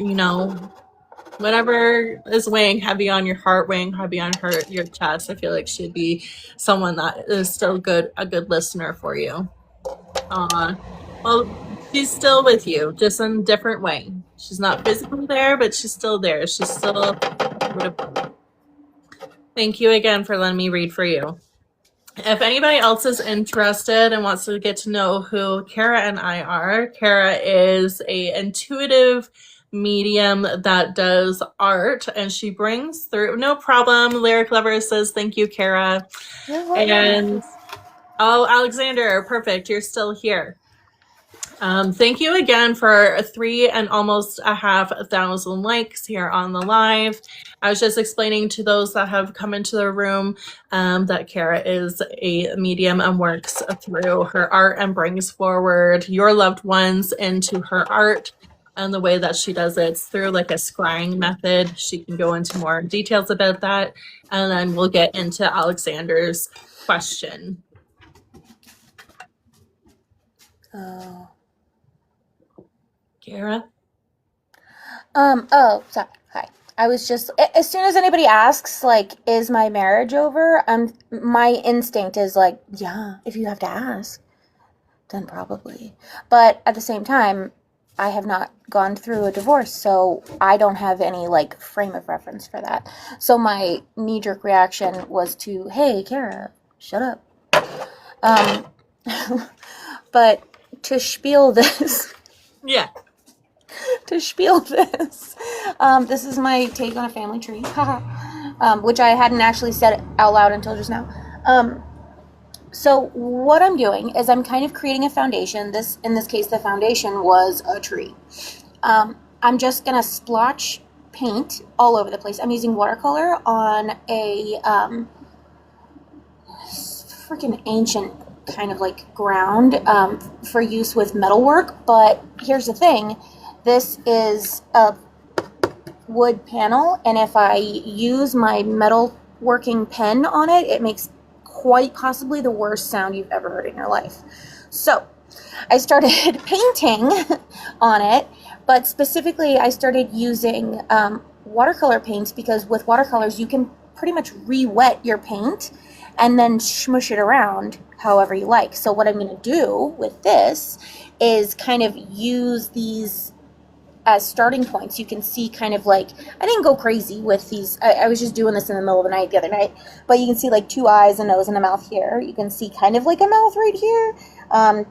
whatever is weighing heavy on your heart, weighing heavy on your chest. I feel like she'd be someone that is still a good listener for you. Well, she's still with you, just in a different way. She's not physically there, but she's still there. She's still Thank you again for letting me read for you. If anybody else is interested and wants to get to know who Kara and I are, Kara is a intuitive medium that does art, and she brings through, no problem, Lyric Lover says thank you, Kara. And oh, Alexander, perfect, you're still here. Thank you again for 3 and almost a half thousand likes here on the live. I was just explaining to those that have come into the room that Kara is a medium and works through her art and brings forward your loved ones into her art. And the way that she does it's through like a scrying method. She can go into more details about that. And then we'll get into Alexander's question. Oh. Kara? Oh, sorry. Hi. I was just, as soon as anybody asks, like, is my marriage over? My instinct is like, yeah, if you have to ask, then probably. But at the same time, I have not gone through a divorce, so I don't have any, like, frame of reference for that. So my knee-jerk reaction was to, hey, Kara, shut up. But to spiel this... Yeah. To spiel this. This is my take on a family tree, which I hadn't actually said out loud until just now. So what I'm doing is I'm kind of creating a foundation. In this case, the foundation was a tree. I'm just gonna splotch paint all over the place. I'm using watercolor on a freaking ancient kind of like ground for use with metalwork. But here's the thing. This is a wood panel, and if I use my metal working pen on it, it makes quite possibly the worst sound you've ever heard in your life. So I started painting on it, but specifically I started using watercolor paints, because with watercolors you can pretty much re-wet your paint and then smush it around however you like. So what I'm going to do with this is kind of use these as starting points. You can see kind of like, I didn't go crazy with these. I was just doing this in the middle of the night the other night, but you can see like 2 eyes, a nose, and a mouth here. You can see kind of like a mouth right here.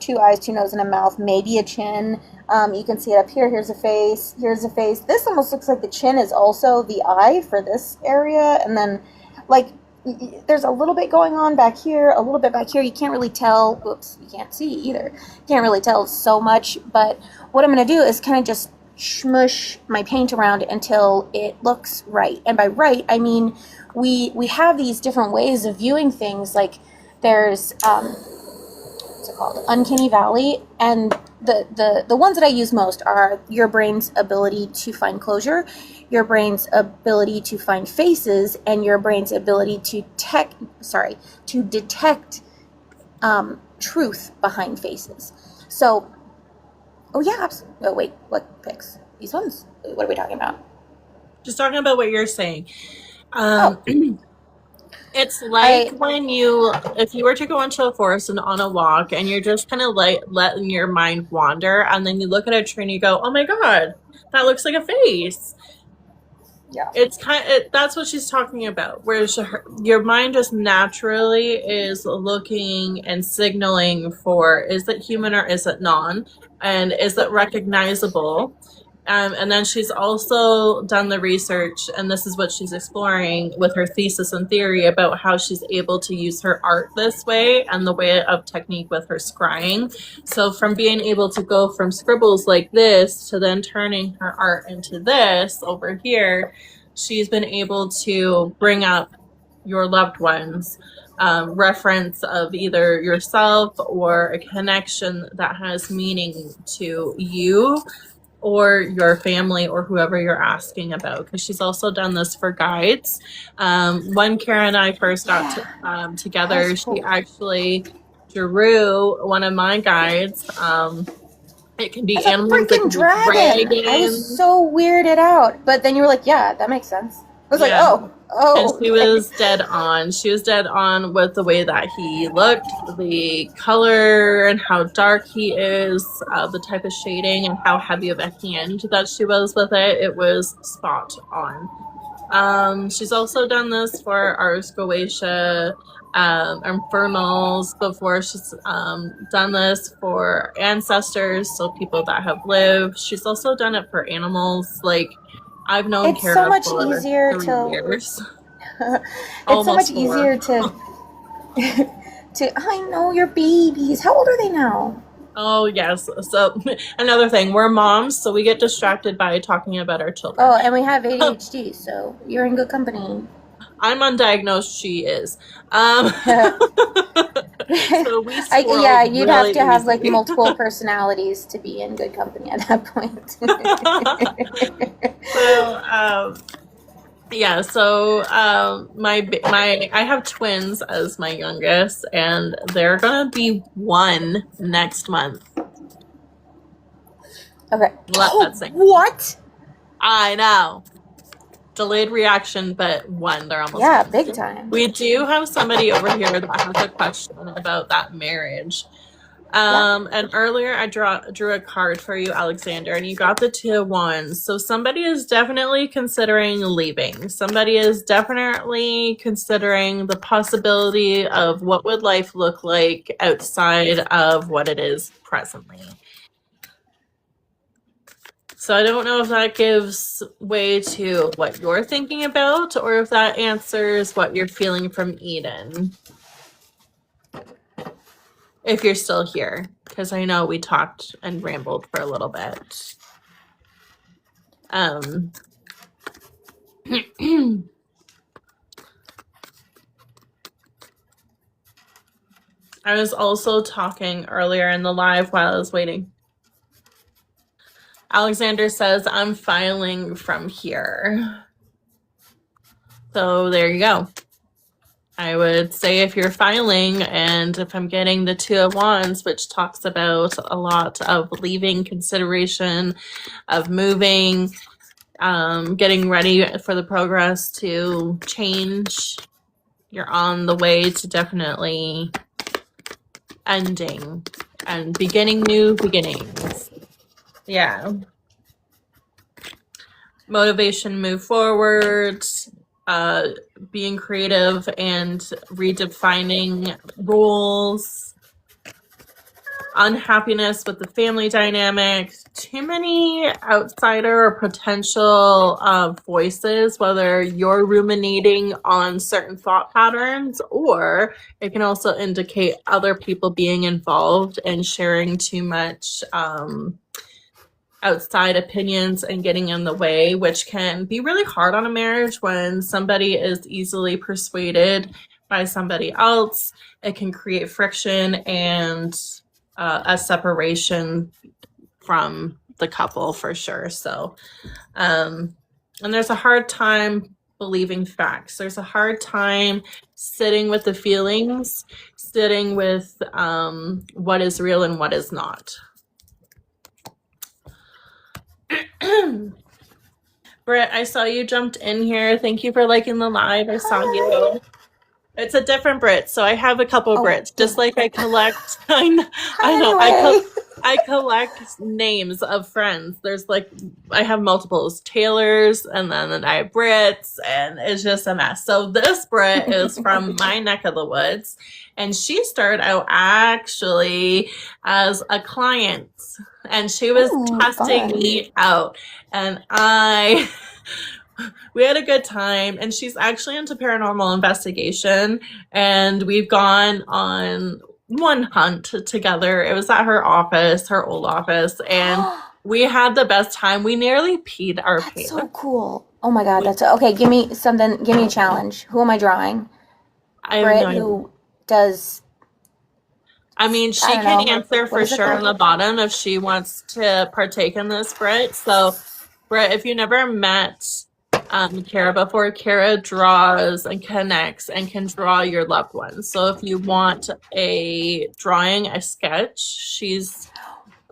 2 eyes, 2 nose, and a mouth, maybe a chin. You can see it up here. Here's a face. Here's a face. This almost looks like the chin is also the eye for this area. And then like there's a little bit going on back here, a little bit back here. You can't really tell. Whoops, you can't see either. Can't really tell so much. But what I'm going to do is kind of just smush my paint around until it looks right. And by right, I mean we have these different ways of viewing things. Like there's what's it called, uncanny valley, and the ones that I use most are your brain's ability to find closure, your brain's ability to find faces, and your brain's ability to detect truth behind faces. So oh yeah, oh wait, what pics? These ones? What are we talking about? Just talking about what you're saying. It's like when if you were to go into a forest and on a walk and you're just kind of like letting your mind wander, and then you look at a tree and you go, oh my God, that looks like a face. Yeah. It's that's what she's talking about. Whereas your mind just naturally is looking and signaling for, is it human or is it non? And is it recognizable? And then she's also done the research, and this is what she's exploring with her thesis and theory about how she's able to use her art this way and the way of technique with her scrying. So from being able to go from scribbles like this to then turning her art into this over here, she's been able to bring up your loved ones, reference of either yourself or a connection that has meaning to you or your family or whoever you're asking about, because she's also done this for guides. When Kara and I first got together, cool. She actually drew one of my guides. It can be animals, it can be dragons. I was so weirded out, but then you were like, yeah, that makes sense. I was like, oh. And she was dead on. She was dead on with the way that he looked, the color and how dark he is, the type of shading and how heavy of a hand that she was with it. It was spot on. She's also done this for Ars Goetia, Infernals before. She's done this for ancestors, so people that have lived. She's also done it for animals. Like, I've known It's so Kara much for easier 3 to years. it's so much Almost 4. easier to I know your babies. How old are they now? Oh, yes. So, another thing, we're moms, so we get distracted by talking about our children. Oh, and we have ADHD, so you're in good company. I'm undiagnosed, she is. So we squirrel yeah, you'd have really to have like easily. multiple personalities to be in good company at that point. So, yeah, so I have twins as my youngest, and they're gonna be 1 next month. Okay. Let that sink. What? I know. Delayed reaction, but 1, they're almost. Yeah, big time. We do have somebody over here that has a question about that marriage. And earlier I drew a card for you, Alexander, and you got the 2 of Wands. So somebody is definitely considering leaving. Somebody is definitely considering the possibility of what would life look like outside of what it is presently. So I don't know if that gives way to what you're thinking about, or if that answers what you're feeling from Eden. If you're still here, because I know we talked and rambled for a little bit. I was also talking earlier in the live while I was waiting. Alexander says, I'm filing from here. So there you go. I would say if you're filing, and if I'm getting the 2 of Wands, which talks about a lot of leaving, consideration of moving, getting ready for the progress to change, you're on the way to definitely ending and beginning new beginnings. Yeah. Motivation, move forward, being creative and redefining roles, unhappiness with the family dynamic, too many outsider or potential voices, whether you're ruminating on certain thought patterns, or it can also indicate other people being involved and sharing too much outside opinions and getting in the way, which can be really hard on a marriage when somebody is easily persuaded by somebody else. It can create friction and a separation from the couple for sure. So, and there's a hard time believing facts. There's a hard time sitting with the feelings, sitting with what is real and what is not. Britt, I saw you jumped in here. Thank you for liking the live. I saw you. It's a different Brit, so I have a couple Brits. Just like I collect, I know, I collect names of friends. There's like, I have multiples, Taylors, and then I have Brits, and it's just a mess. So this Brit is from my neck of the woods, and she started out actually as a client, and she was testing me out, and we had a good time, and she's actually into paranormal investigation, and we've gone on one hunt together. It was at her office, her old office, and we had the best time. We nearly peed our pants. That's so cool. Oh my god, that's okay. Give me something. Give me a challenge. Who am I drawing? Britt, who does? I mean, she can answer for sure on the bottom if she wants to partake in this, Britt. So, Britt, if you never met Kara before, Kara draws and connects and can draw your loved ones. So if you want a drawing, a sketch, she's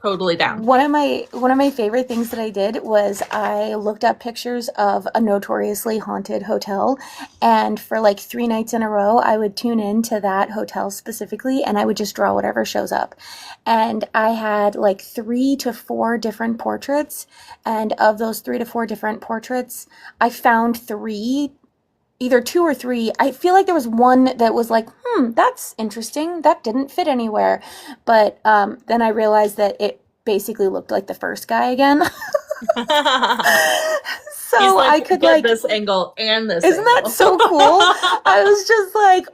totally down. One of my favorite things that I did was I looked up pictures of a notoriously haunted hotel, and for like 3 nights in a row I would tune in to that hotel specifically, and I would just draw whatever shows up. And I had like 3 to 4 different portraits, and of those 3 to 4 different portraits I found three, either 2 or 3. I feel like there was one that was like, that's interesting. That didn't fit anywhere. But then I realized that it basically looked like the first guy again. So He's like, I could get like, this angle and this isn't angle. that so cool? I was just like,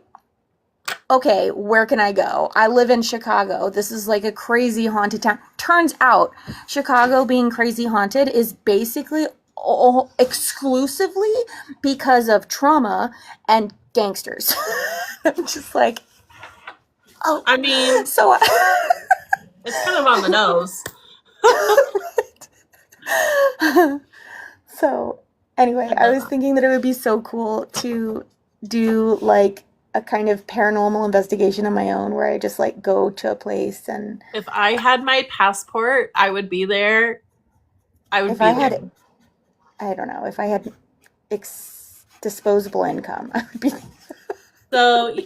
okay, where can I go? I live in Chicago. This is like a crazy haunted town. Turns out, Chicago being crazy haunted is basically exclusively because of trauma and gangsters. I'm just like, oh. I mean, So it's kind of on the nose. So anyway, I was thinking that it would be so cool to do like a kind of paranormal investigation on my own, where I just like go to a place, and If I had my passport, I would be there. I would if be I there. had, I don't know, if I had disposable income, I would be. So,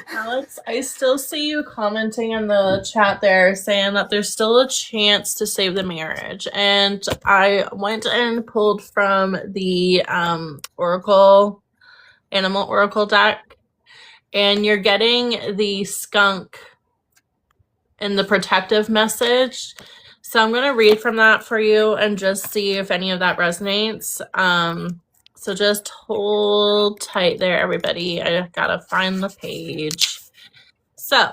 Alex, I still see you commenting in the chat there saying that there's still a chance to save the marriage. And I went and pulled from the Oracle, Animal Oracle deck, and you're getting the skunk in the protective message. So I'm going to read from that for you and just see if any of that resonates. So just hold tight there, everybody. I gotta find the page. So,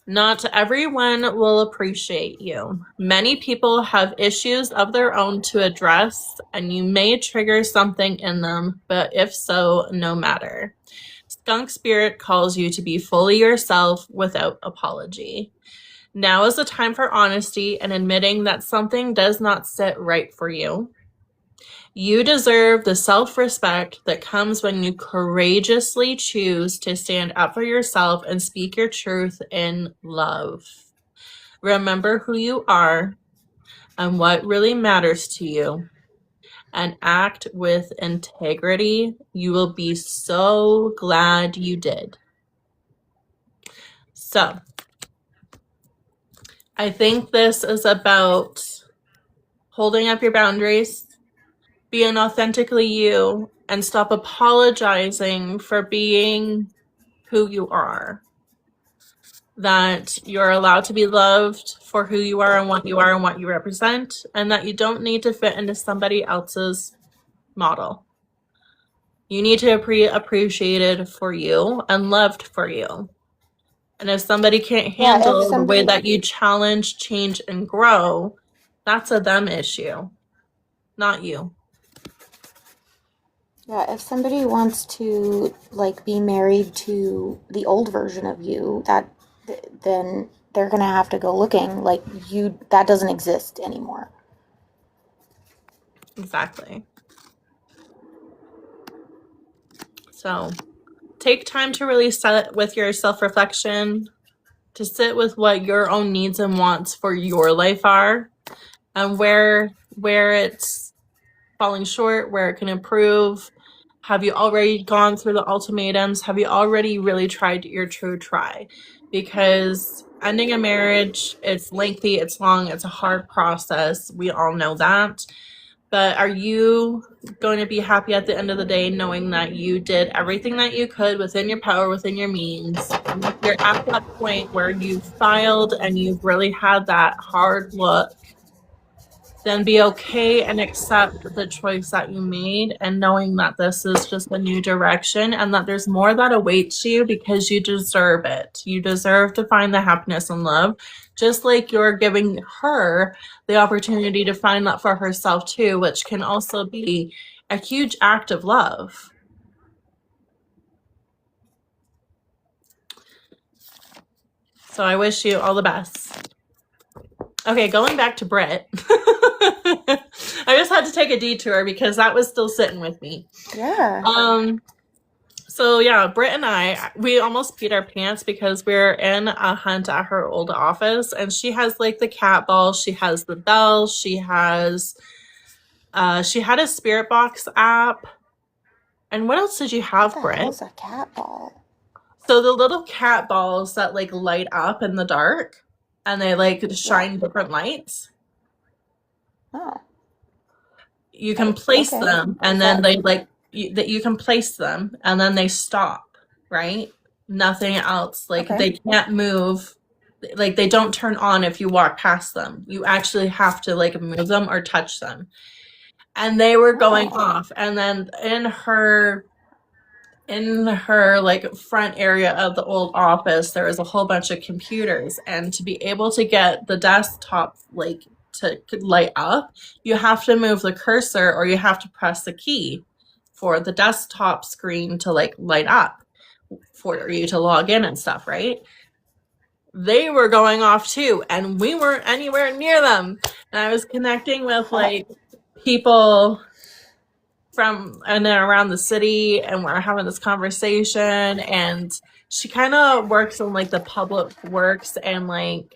not everyone will appreciate you. Many people have issues of their own to address, and you may trigger something in them, but if so, no matter. Skunk Spirit calls you to be fully yourself without apology. Now is the time for honesty and admitting that something does not sit right for you. You deserve the self-respect that comes when you courageously choose to stand up for yourself and speak your truth in love. Remember who you are and what really matters to you, and act with integrity. You will be so glad you did. So, I think this is about holding up your boundaries, being authentically you, and stop apologizing for being who you are. That you're allowed to be loved for who you are and what you represent, and that you don't need to fit into somebody else's model. You need to be appreciated for you and loved for you. And if somebody can't handle the way that you challenge, change, and grow, that's a them issue, not you. Yeah, if somebody wants to like be married to the old version of you, then they're gonna have to go looking. Like, you, that doesn't exist anymore. Exactly. So take time to really sit with your self-reflection, to sit with what your own needs and wants for your life are, and where it's falling short, where it can improve. Have you already gone through the ultimatums? Have you already really tried your true try? Because ending a marriage, it's lengthy, it's long, it's a hard process. We all know that. But are you going to be happy at the end of the day knowing that you did everything that you could within your power, within your means? And if you're at that point where you've filed and you've really had that hard look, then be okay and accept the choice that you made, and knowing that this is just a new direction and that there's more that awaits you, because you deserve it. You deserve to find the happiness and love, just like you're giving her the opportunity to find that for herself too, which can also be a huge act of love. So I wish you all the best. Okay, going back to Britt. I just had to take a detour because that was still sitting with me. Yeah. So yeah, Britt and we almost peed our pants because we're in a hunt at her old office, and she has like the cat ball, she has the bell, she had a spirit box app. And what else did you have, What the Britt? hell's a cat ball? So the little cat balls that like light up in the dark and they like shine different lights. Oh. You can place Okay. them and then they like you can place them and then they stop, right? Nothing else. Like Okay. they can't move. Like they don't turn on if you walk past them. You actually have to like move them or touch them. And they were going off. And then in her like front area of the old office, there was a whole bunch of computers, and to be able to get the desktop like to light up, you have to move the cursor or you have to press the key for the desktop screen to like light up for you to log in and stuff, right? They were going off too, and we weren't anywhere near them. And I was connecting with like people from and around the city, and we're having this conversation, and she kind of works in like the public works and like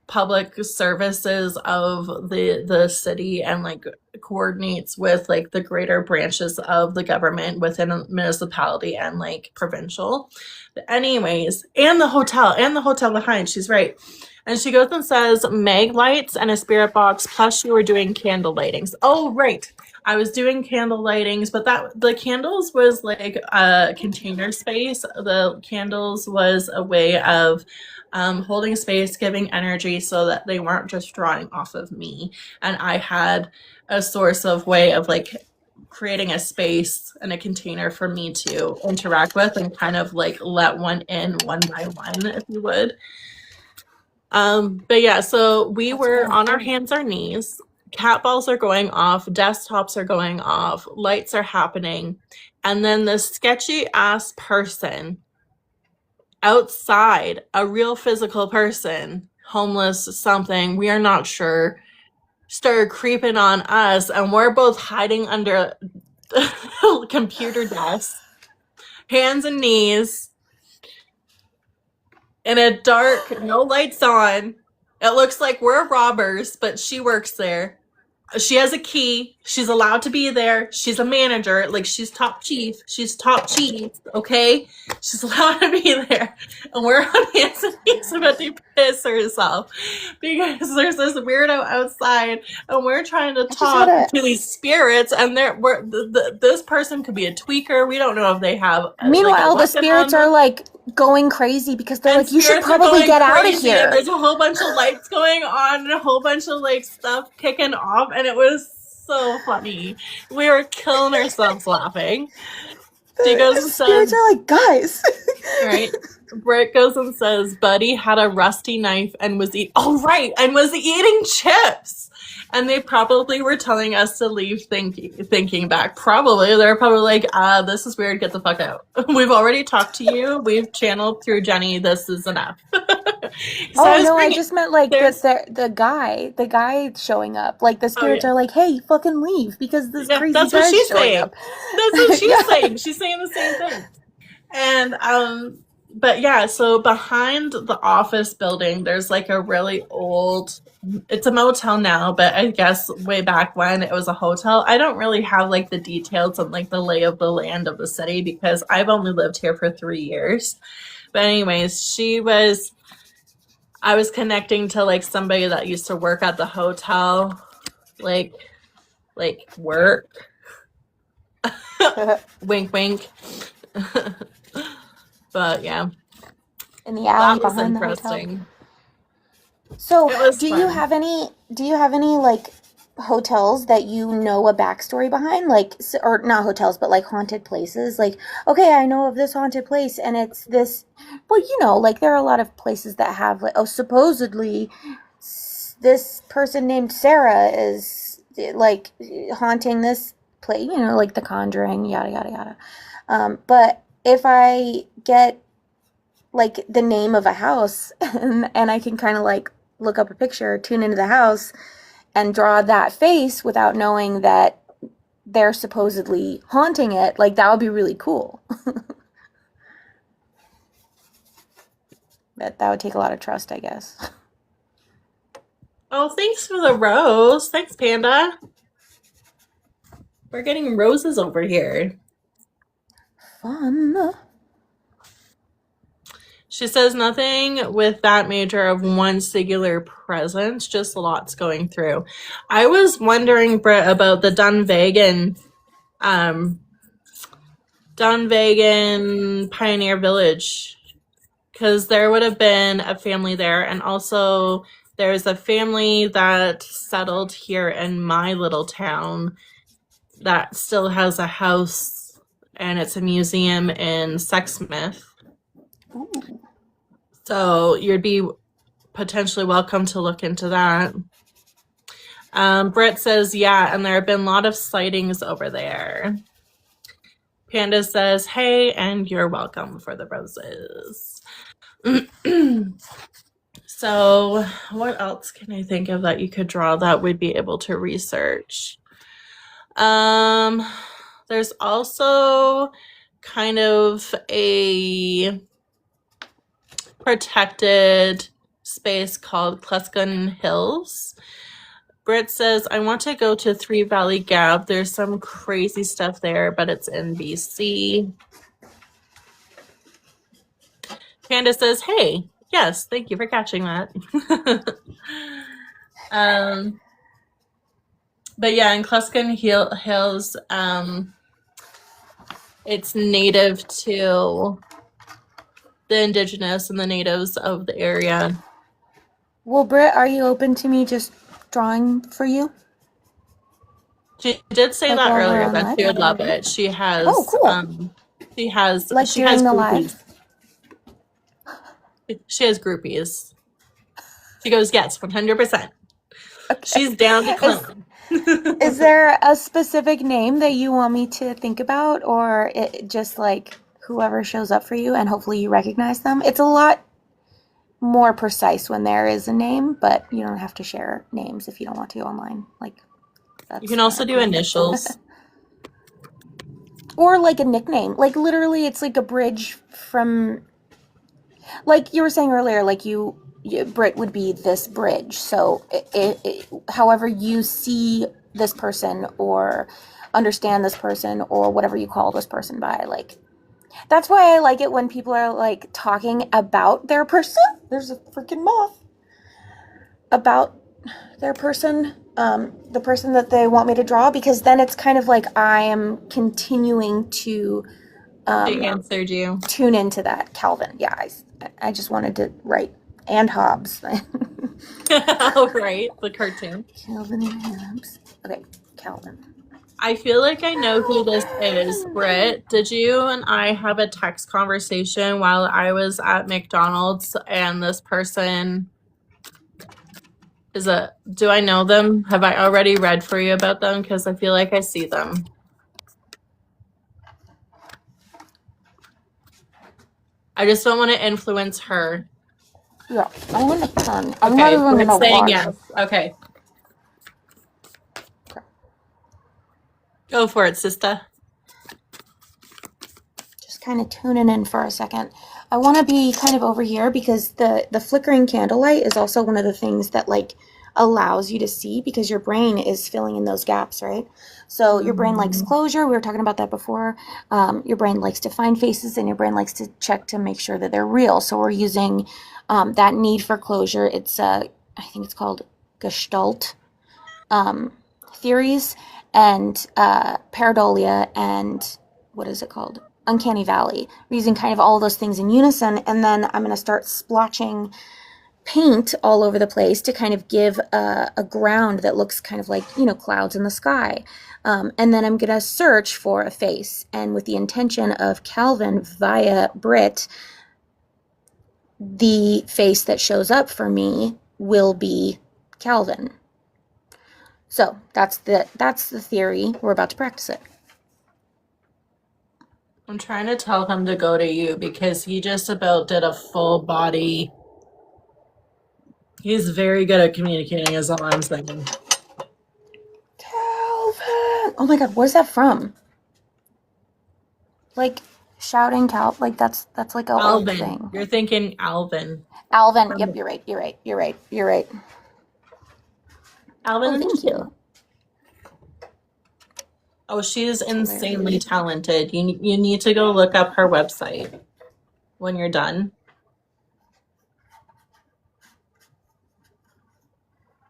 public services of the city, and like coordinates with like the greater branches of the government within a municipality and like provincial. But anyways, and the hotel behind, she's right. And she goes and says mag lights and a spirit box, plus you were doing candle lightings. Oh, right. I was doing candle lightings, but the candles was like a container space. The candles was a way of holding space, giving energy so that they weren't just drawing off of me. And I had a source of way of like creating a space and a container for me to interact with and kind of like let one in one by one, if you would. But yeah, so we were on our hands, our knees. Cat balls are going off, desktops are going off, lights are happening. And then this sketchy ass person outside, a real physical person, homeless, something, we are not sure, started creeping on us, and we're both hiding under computer desks, hands and knees, in a dark, no lights on. It looks like we're robbers, but she works there. She has a key. She's allowed to be there. She's a manager. Like, she's top chief. She's top chief, okay? She's allowed to be there. And we're on hands and knees about to piss herself because there's this weirdo outside, and we're trying to talk to these spirits, and this person could be a tweaker. We don't know if they have. Meanwhile, the spirits are like going crazy because they're like, you should probably get out of here. There's a whole bunch of lights going on and a whole bunch of like stuff kicking off, and it was so funny. We were killing ourselves laughing. She goes and says, spirits are like, guys. Right. Britt goes and says, Buddy had a rusty knife and was eating chips. And they probably were telling us to leave thinking back. Probably. They're probably like, this is weird, get the fuck out. We've already talked to you. We've channeled through Jenny. This is enough. I just meant like the guy showing up. Like the spirits are like, hey, fucking leave because this crazy guy's showing up. That's what she's saying. She's saying the same thing. And but yeah, so behind the office building, there's like a really old, it's a motel now, but I guess way back when it was a hotel. I don't really have like the details on like the lay of the land of the city because I've only lived here for 3 years. But anyways, I was connecting to like somebody that used to work at the hotel, like work. Wink, wink. But yeah, in the alley that was behind interesting. The hotel. So, do you have any like hotels that you know a backstory behind, like, or not hotels, but like haunted places? Like, okay, I know of this haunted place, and it's this. Well, you know, like there are a lot of places that have like, oh, supposedly this person named Sarah is like haunting this place. You know, like The Conjuring, yada yada yada. But if I get like the name of a house and I can kind of like look up a picture, tune into the house and draw that face without knowing that they're supposedly haunting it, like that would be really cool. But that would take a lot of trust, I guess. Oh, thanks for the rose. Thanks, Panda. We're getting roses over here. Fun. She says nothing with that major of one singular presence, just lots going through. I was wondering, Britt, about the Dunvegan Pioneer Village, because there would have been a family there, and also there's a family that settled here in my little town that still has a house, and it's a museum in Sexsmith. Ooh. So you'd be potentially welcome to look into that. Britt says, yeah, and there have been a lot of sightings over there. Panda says, hey, and you're welcome for the roses. So what else can I think of that you could draw that would be able to research? There's also kind of a protected space called Cluskin Hills. Britt says, I want to go to Three Valley Gap. There's some crazy stuff there, but it's in BC. Panda says, hey, yes, thank you for catching that. But yeah, in Cluskin Hills, it's native to the indigenous and the natives of the area. Well, Britt, are you open to me just drawing for you? She did say Like that while we're earlier on that live? she would love it. She has Oh, cool. she has Like she during has the groupies. live? She has groupies. She goes, yes, 100%. Okay. She's down to clown. Is there a specific name that you want me to think about, or it just like whoever shows up for you and hopefully you recognize them? It's a lot more precise when there is a name, but you don't have to share names if you don't want to online. Like, You can also do initials. Or like a nickname. Like literally it's like a bridge from, like you were saying earlier, like you Brit would be this bridge. So however you see this person or understand this person or whatever you call this person by, like, that's why I like it when people are like talking about their person. There's a freaking moth. About their person, the person that they want me to draw, because then it's kind of like I am continuing to She answered you. tune into that. Calvin. Yeah, I just wanted to write. And Hobbes. Oh, right. The cartoon. Calvin and Hobbes. Okay, Calvin. I feel like I know who this is, Britt. Did you and I have a text conversation while I was at McDonald's and this person do I know them? Have I already read for you about them? Because I feel like I see them. I just don't want to influence her. Yeah, I'm gonna turn. I'm not even gonna watch. Yes. Okay. Go for it, sister. Just kind of tuning in for a second. I want to be kind of over here because the flickering candlelight is also one of the things that like allows you to see, because your brain is filling in those gaps, right? So your brain likes closure. We were talking about that before. Your brain likes to find faces, and your brain likes to check to make sure that they're real. So we're using that need for closure. It's I think it's called Gestalt theories and pareidolia and what is it called? Uncanny Valley. We're using kind of all those things in unison, and then I'm going to start splotching paint all over the place to kind of give a ground that looks kind of like, you know, clouds in the sky. And then I'm going to search for a face, and with the intention of Calvin via Brit, the face that shows up for me will be Calvin. So that's the theory. We're about to practice it. I'm trying to tell him to go to you because he just about did a full body. He's very good at communicating, is all I'm saying. Calvin! Oh my god, where's that from? Like, shouting Cal, like that's like a old Alvin. thing. You're thinking Alvin. Alvin. Yep, you're right. You're right. Alvin Oh, and thank Shane. you. Oh, she is insanely hilarious. talented. You need to go look up her website when you're done.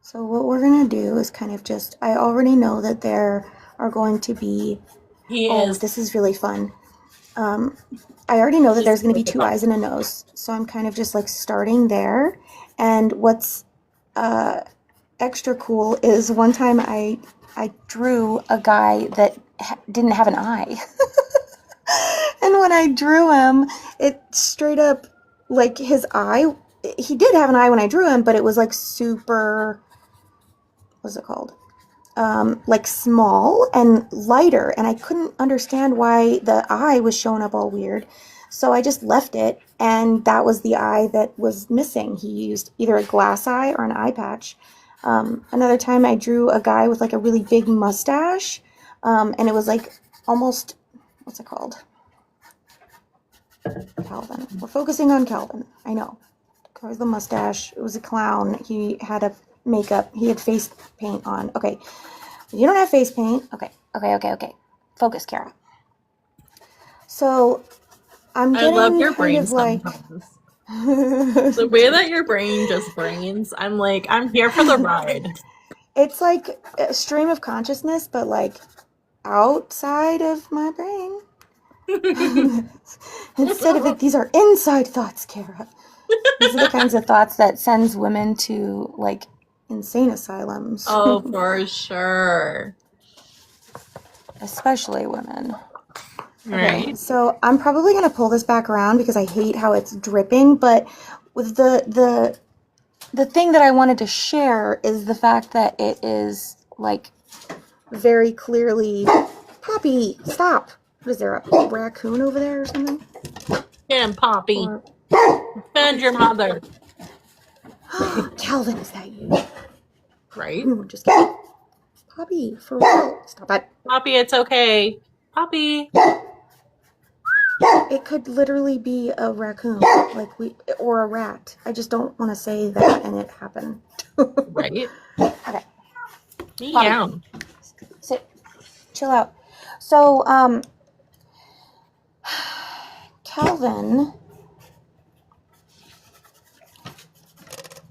So what we're gonna do is kind of just, I already know that there are going to be, this is really fun. I already know that there's going to be 2 eyes and a nose, so I'm kind of just like starting there. And what's extra cool is one time I drew a guy that didn't have an eye. And when I drew him, it straight up, like his eye, he did have an eye when I drew him, but it was like super, what's it called? Like small and lighter, and I couldn't understand why the eye was showing up all weird. So I just left it, and that was the eye that was missing. He used either a glass eye or an eye patch. Another time I drew a guy with like a really big mustache, and it was like almost, what's it called? Calvin. We're focusing on Calvin. I know. Covers the mustache. It was a clown. He had a makeup. He had face paint on. Okay. You don't have face paint. Okay. Focus, Kara. So I'm getting, I love your kind brain of like sometimes. The way that your brain just brains, I'm like, I'm here for the ride. It's like a stream of consciousness, but like outside of my brain. Instead of it, these are inside thoughts, Kara. These are the kinds of thoughts that sends women to like insane asylums. Oh, for sure. Especially women. Right. Okay, so I'm probably gonna pull this back around because I hate how it's dripping, but with the thing that I wanted to share is the fact that it is like very clearly, Poppy, stop. What is there, a raccoon over there or something? Get him, Poppy. Defend your mother. Calvin, is that you? Right? Just kidding. Poppy, for real. Stop it. Poppy, it's okay. Poppy. It could literally be a raccoon, or a rat. I just don't want to say that and it happened. Right? Okay. Yeah. Sit. Chill out. So, Calvin,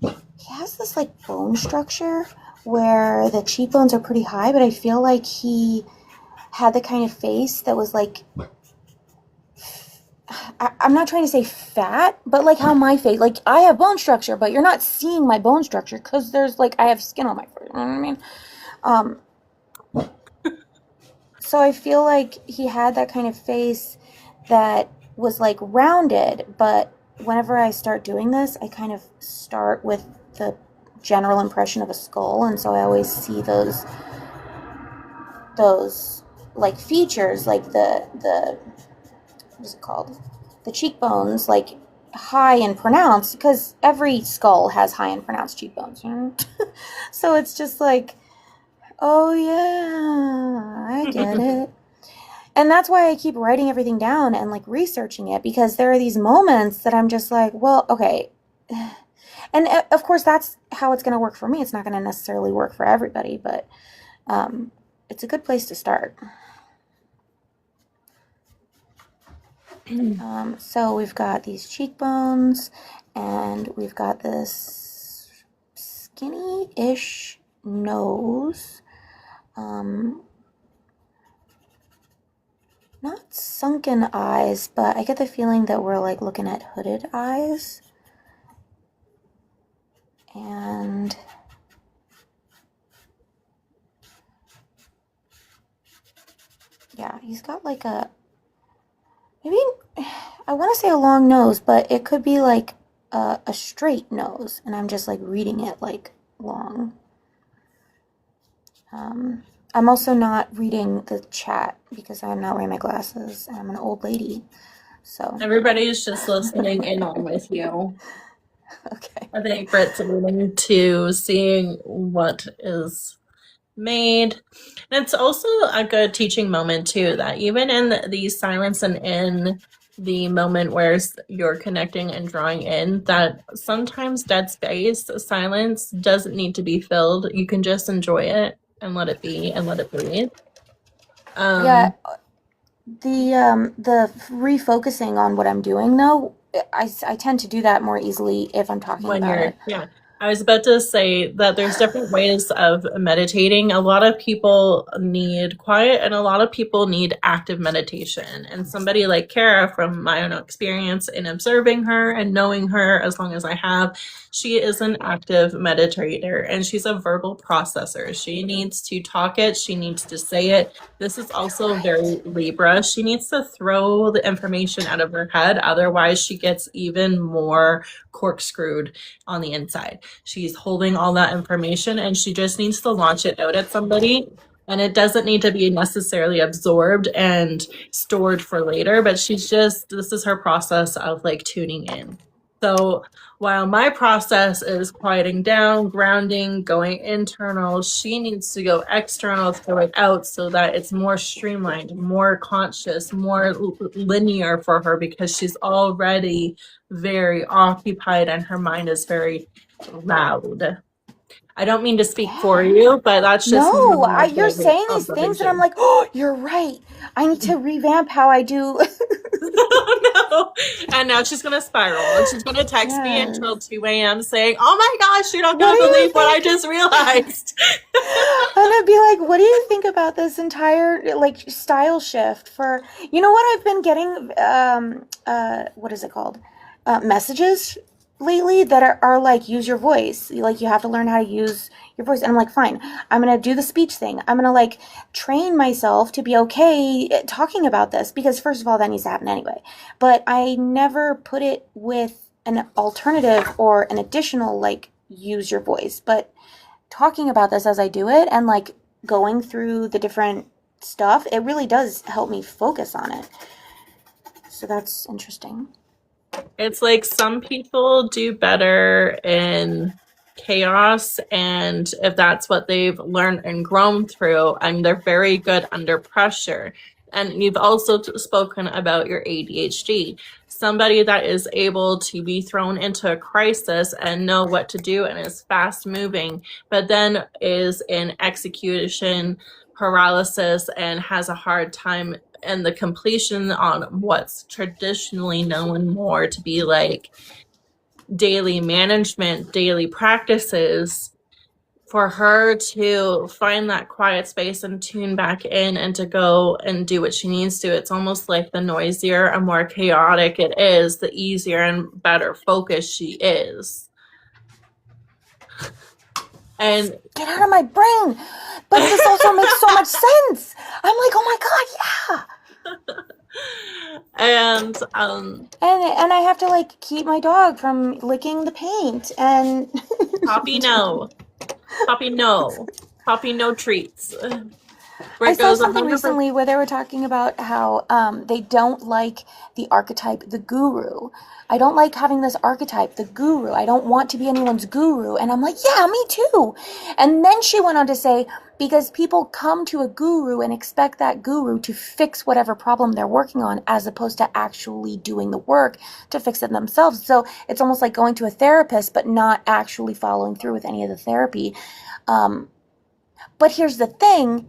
he has this like bone structure where the cheekbones are pretty high, but I feel like he had the kind of face that was like, I'm not trying to say fat, but like how my face, like I have bone structure, but you're not seeing my bone structure because there's like, I have skin on my face, you know what I mean? So I feel like he had that kind of face that was like rounded, but whenever I start doing this, I kind of start with the general impression of a skull, and so I always see those like features, like the what's it called? The cheekbones, like high and pronounced, because every skull has high and pronounced cheekbones, you know? So it's just like, oh yeah, I get it. And that's why I keep writing everything down and like researching it, because there are these moments that I'm just like, well, okay. And of course that's how it's going to work for me. It's not going to necessarily work for everybody, but it's a good place to start. So we've got these cheekbones, and we've got this skinny-ish nose. Not sunken eyes, but I get the feeling that we're like looking at hooded eyes. And yeah, he's got like a, maybe, I want to say a long nose, but it could be like a straight nose, and I'm just like reading it like long. I'm also not reading the chat because I'm not wearing my glasses, and I'm an old lady, so. Everybody's just listening in on with you. Okay. I think Britt's alluding to seeing what is made. And it's also a good teaching moment too, that even in the silence and in the moment where you're connecting and drawing in, that sometimes dead space, silence doesn't need to be filled. You can just enjoy it and let it be and let it breathe. Yeah, Um, the refocusing on what I'm doing though, I tend to do that more easily if I'm talking when about you're, it. yeah, I was about to say that there's different ways of meditating. A lot of people need quiet and a lot of people need active meditation. And somebody like Kara, from my own experience in observing her and knowing her as long as I have, she is an active meditator and she's a verbal processor. She needs to talk it, she needs to say it. This is also very Libra. She needs to throw the information out of her head, otherwise she gets even more corkscrewed on the inside. She's holding all that information and she just needs to launch it out at somebody. And it doesn't need to be necessarily absorbed and stored for later, but this is her process of like tuning in. So while my process is quieting down, grounding, going internal, she needs to go external, throw it out so that it's more streamlined, more conscious, more linear for her because she's already very occupied and her mind is very loud. I don't mean to speak for Yeah. you, but that's just No, my you're saying these things and I'm observation. like, oh, you're right. I need to revamp how I do. Oh no. And now she's gonna spiral and she's gonna text me until Yes. 2 a.m. saying, "Oh my gosh, you're not What gonna do you believe what I think? just realized." I'm gonna be like, what do you think about this entire like style shift for you know what I've been getting what is it called? Messages lately that are like use your voice. Like you have to learn how to use your voice. And I'm like, fine, I'm gonna do the speech thing. I'm gonna like train myself to be okay talking about this because first of all that needs to happen anyway. But I never put it with an alternative or an additional like use your voice. But talking about this as I do it and like going through the different stuff, it really does help me focus on it. So that's interesting. It's like some people do better in chaos, and if that's what they've learned and grown through, and they're very good under pressure. And you've also spoken about your ADHD. Somebody that is able to be thrown into a crisis and know what to do and is fast moving, but then is in execution paralysis and has a hard time and the completion on what's traditionally known more to be like daily management, daily practices, for her to find that quiet space and tune back in and to go and do what she needs to. It's almost like the noisier and more chaotic it is, the easier and better focused she is. And Get out of my brain. But this also makes so much sense. I'm like, oh my god, and and I have to like keep my dog from licking the paint and Poppy no. Poppy no. Poppy no treats. Where I it saw goes something 100%. recently where they were talking about how they don't like the archetype, the guru. I don't like having this archetype, the guru. I don't want to be anyone's guru. And I'm like, yeah, me too. And then she went on to say, because people come to a guru and expect that guru to fix whatever problem they're working on, as opposed to actually doing the work to fix it themselves. So it's almost like going to a therapist, but not actually following through with any of the therapy. But here's the thing,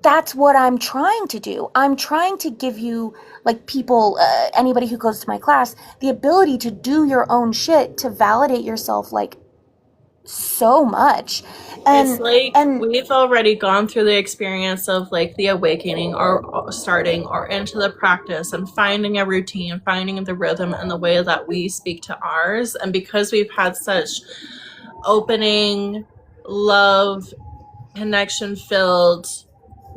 that's what I'm trying to do. I'm trying to give you, like, people, anybody who goes to my class, the ability to do your own shit, to validate yourself, like, so much. It's like And we've already gone through the experience of like the awakening or starting or into the practice and finding a routine, finding the rhythm and the way that we speak to ours. And because we've had such opening, love, connection filled,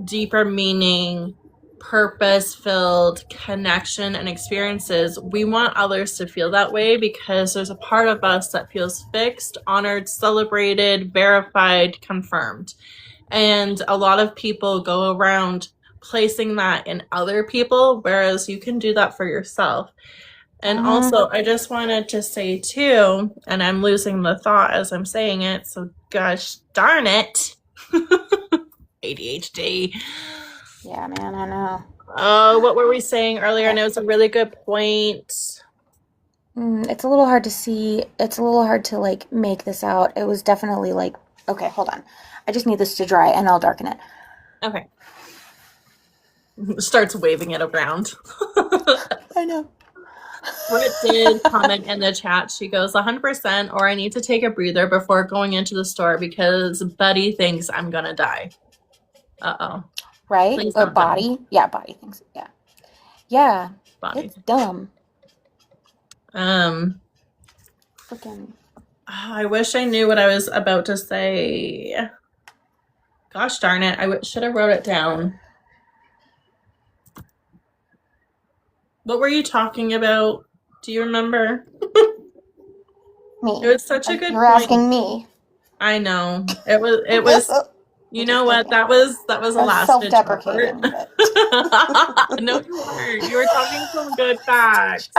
deeper meaning, purpose filled connection and experiences, we want others to feel that way because there's a part of us that feels fixed, honored, celebrated, verified, confirmed. And a lot of people go around placing that in other people, whereas you can do that for yourself. And mhm. also, I just wanted to say too, and I'm losing the thought as I'm saying it, so gosh darn it. ADHD. Yeah, man, I know. Oh, what were we saying earlier? And it was a really good point. It's a little hard to see. It's a little hard to like make this out. It was definitely like, okay, hold on. I just need this to dry and I'll darken it. Okay. Starts waving it around. I know. Britt did comment in the chat. She goes, 100%, or I need to take a breather before going into the store because Buddy thinks I'm going to die. Uh-oh. Right? Please Or don't die. body. Yeah, body things. Yeah. Yeah. Body. It's dumb. Freaking. I wish I knew what I was about to say. Gosh darn it. I should have wrote it down. What were you talking about? Do you remember? Me. It was such a good You're point. asking me. I know. It was you know what? That was a last self-deprecating. No, you weren't. You were talking some good facts.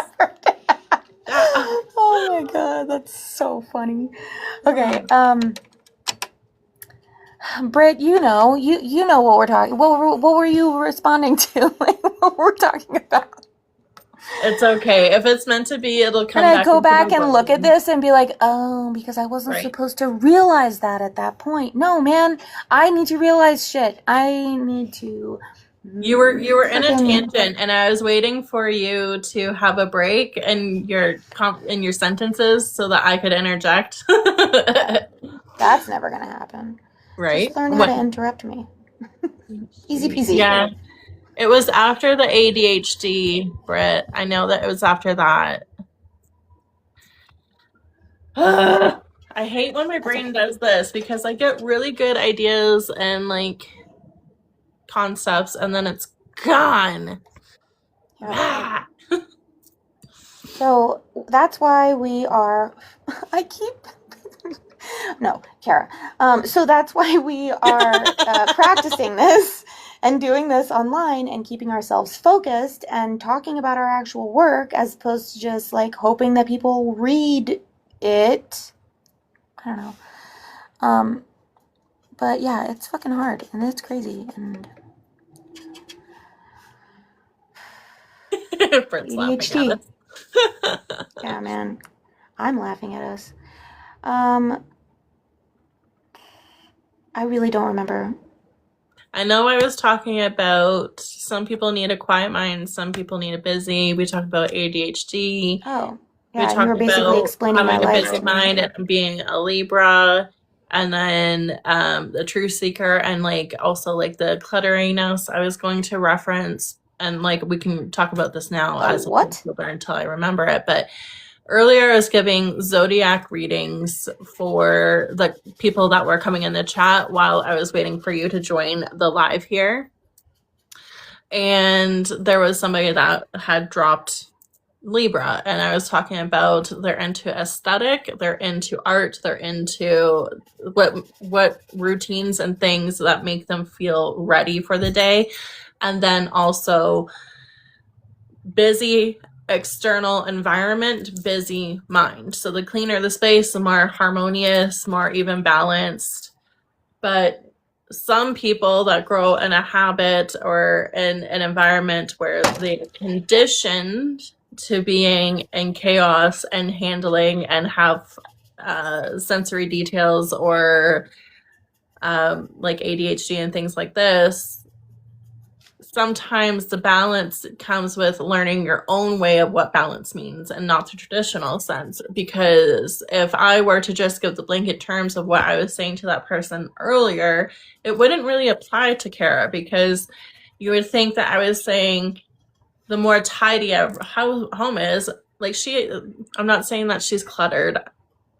Oh my god, that's so funny. Okay, Britt, you know what we're talking. What were you responding to? What we're talking about? It's okay. If it's meant to be, it'll come and back. I go back and look at this and be like, oh, because I wasn't supposed to realize that at that point. No, man, I need to realize shit. I need to. You were in a tangent, and I was waiting for you to have a break in your sentences so that I could interject. That's never gonna happen. Right? Just learn how to interrupt me. Easy peasy. Yeah. It was after the ADHD, Britt. I know that it was after that. I hate when my brain does this because I get really good ideas and like concepts and then it's gone. Yeah. So that's why we are no, Kara. So that's why we are practicing this and doing this online and keeping ourselves focused and talking about our actual work as opposed to just like hoping that people read it. I don't know. But yeah, it's fucking hard and it's crazy and ADHD. Yeah, man. I'm laughing at us. I really don't remember. I know I was talking about some people need a quiet mind, some people need a busy. We talked about ADHD. Oh, yeah, we talked you were basically about explaining having my a life busy mind and being a Libra, and then the truth seeker, and like also like the clutteriness I was going to reference, and like we can talk about this now as what? Until I remember it, but. Earlier, I was giving zodiac readings for the people that were coming in the chat while I was waiting for you to join the live here. And there was somebody that had dropped Libra, and I was talking about they're into aesthetic, they're into art, they're into what routines and things that make them feel ready for the day. And then also busy external environment, busy mind. So the cleaner the space, the more harmonious, more even balanced. But some people that grow in a habit or in an environment where they're conditioned to being in chaos and handling and have sensory details or like ADHD and things like this, sometimes the balance comes with learning your own way of what balance means and not the traditional sense. Because if I were to just give the blanket terms of what I was saying to that person earlier, it wouldn't really apply to Kara, because you would think that I was saying the more tidy a home is, like I'm not saying that she's cluttered,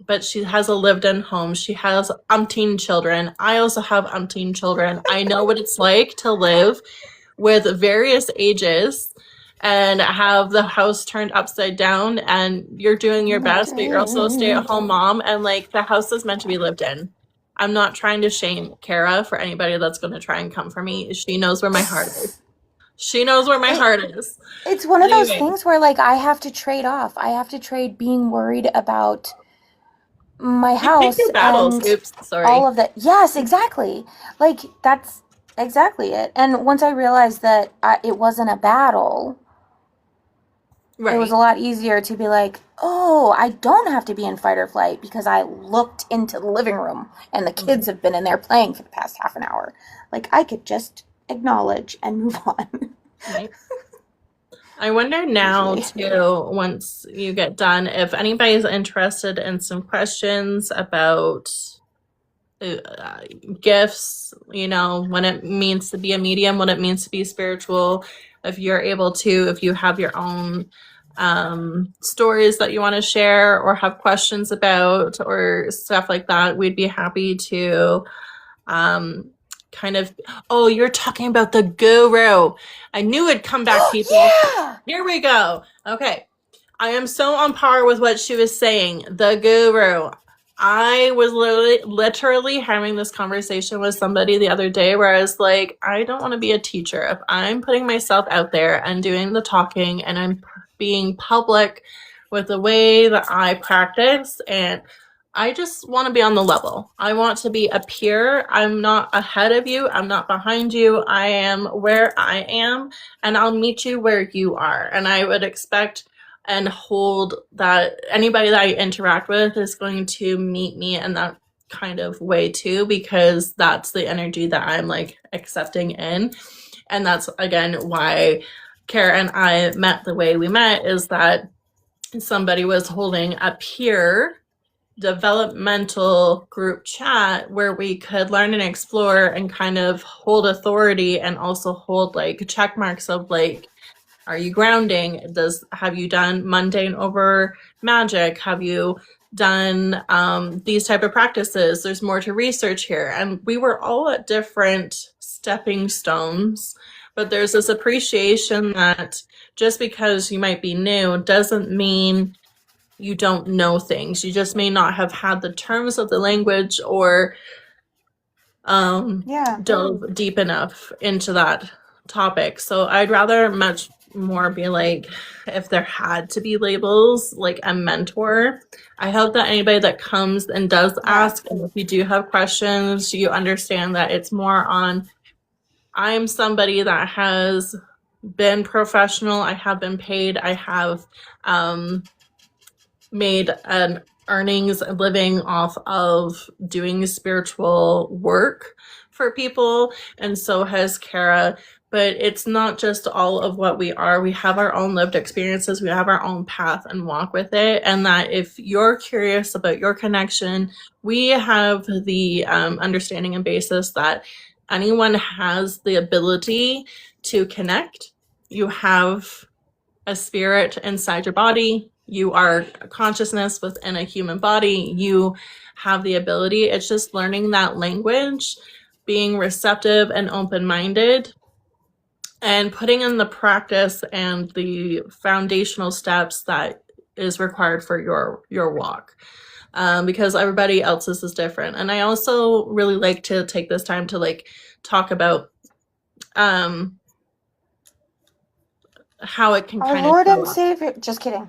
but she has a lived-in home. She has umpteen children. I also have umpteen children. I know what it's like to live with various ages and have the house turned upside down, and you're doing your best, but you're also a stay-at-home mom, and like the house is meant to be lived in. I'm not trying to shame Kara for anybody that's going to try and come for me. She knows where my heart is. She knows where my heart is. It's one of those things where like I have to trade off. I have to trade being worried about my You pick house your battles. and Oops, sorry. all of that. Yes, exactly. Like, that's exactly it. And once I realized that it wasn't a battle, Right. it was a lot easier to be like, oh, I don't have to be in fight or flight because I looked into the living room and the kids have been in there playing for the past half an hour. Like, I could just acknowledge and move on. Right. I wonder now, Usually. too, once you get done, if anybody's interested in some questions about gifts, you know, what it means to be a medium, what it means to be spiritual, if you're able to, if you have your own stories that you want to share or have questions about or stuff like that, we'd be happy to kind of. Oh, you're talking about the guru. I knew it'd come back, people. Yeah! Here we go. Okay. I am so on par with what she was saying. The guru. I was literally having this conversation with somebody the other day where I was like, I don't want to be a teacher. If I'm putting myself out there and doing the talking and I'm being public with the way that I practice, and I just want to be on the level. I want to be a peer. I'm not ahead of you. I'm not behind you. I am where I am, and I'll meet you where you are. And I would expect and hold that anybody that I interact with is going to meet me in that kind of way too, because that's the energy that I'm like accepting in. And that's again why Kara and I met the way we met, is that somebody was holding a peer developmental group chat where we could learn and explore and kind of hold authority and also hold like check marks of like, are you grounding? Have you done mundane over magic? Have you done these type of practices? There's more to research here. And we were all at different stepping stones, but there's this appreciation that just because you might be new doesn't mean you don't know things. You just may not have had the terms of the language or delve deep enough into that topic. So I'd rather much more be like, if there had to be labels, like a mentor. I hope that anybody that comes and does ask, and if you do have questions, you understand that it's more on, I'm somebody that has been professional, I have been paid, I have made an earnings living off of doing spiritual work for people, and so has Kara. But it's not just all of what we are. We have our own lived experiences, we have our own path and walk with it. And that if you're curious about your connection, we have the understanding and basis that anyone has the ability to connect. You have a spirit inside your body. You are a consciousness within a human body. You have the ability. It's just learning that language, being receptive and open-minded, and putting in the practice and the foundational steps that is required for your walk. Because everybody else's is different. And I also really like to take this time to like talk about how it can Our kind Lord of and Savior. Just kidding.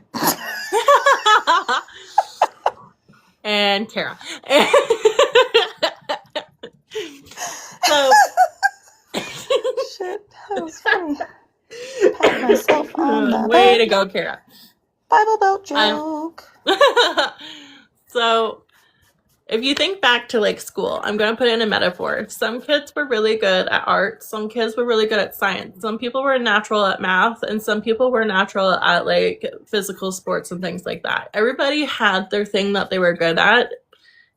And Kara. So Shit, that was funny. Pat myself on the way back. to go, Kara. Bible Belt joke. So if you think back to like school, I'm going to put in a metaphor. Some kids were really good at art. Some kids were really good at science. Some people were natural at math, and some people were natural at like physical sports and things like that. Everybody had their thing that they were good at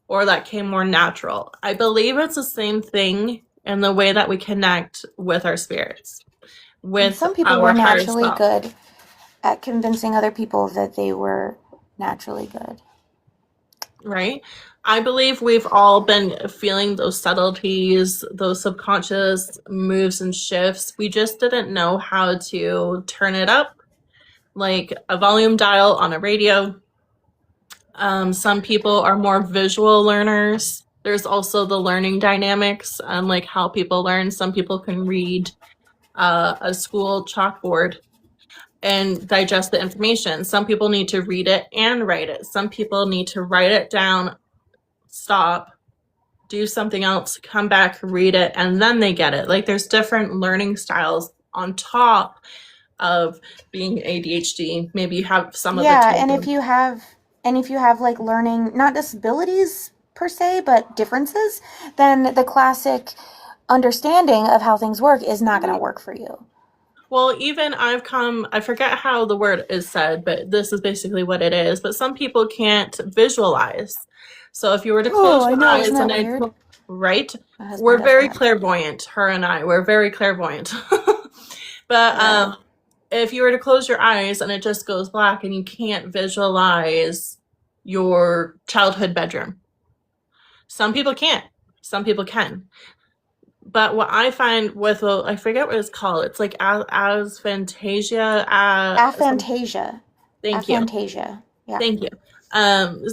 or that came more natural. I believe it's the same thing in the way that we connect with our spirits. With some people were naturally good at convincing other people that they were naturally good. Right? I believe we've all been feeling those subtleties, those subconscious moves and shifts. We just didn't know how to turn it up, like a volume dial on a radio. Some people are more visual learners. There's also the learning dynamics and like how people learn. Some people can read a school chalkboard and digest the information. Some people need to read it and write it. Some people need to write it down stop, do something else, come back, read it, and then they get it. Like there's different learning styles on top of being ADHD. Maybe you have some of the Yeah, type and of, if you have like learning, not disabilities per se, but differences, then the classic understanding of how things work is not going to work for you. well, even I forget how the word is said, but this is basically what it is. But some people can't visualize. So if you were to Oh, close I your know, isn't eyes that and I, weird? right? My husband We're does very that. clairvoyant, her and I. We're very clairvoyant. But Yeah. if you were to close your eyes and it just goes black and you can't visualize your childhood bedroom, some people can't. Some people can. But what I find with, well, I forget what it's called. It's like aphantasia. Aphantasia. Thank you. Aphantasia. Yeah. Thank you. Um,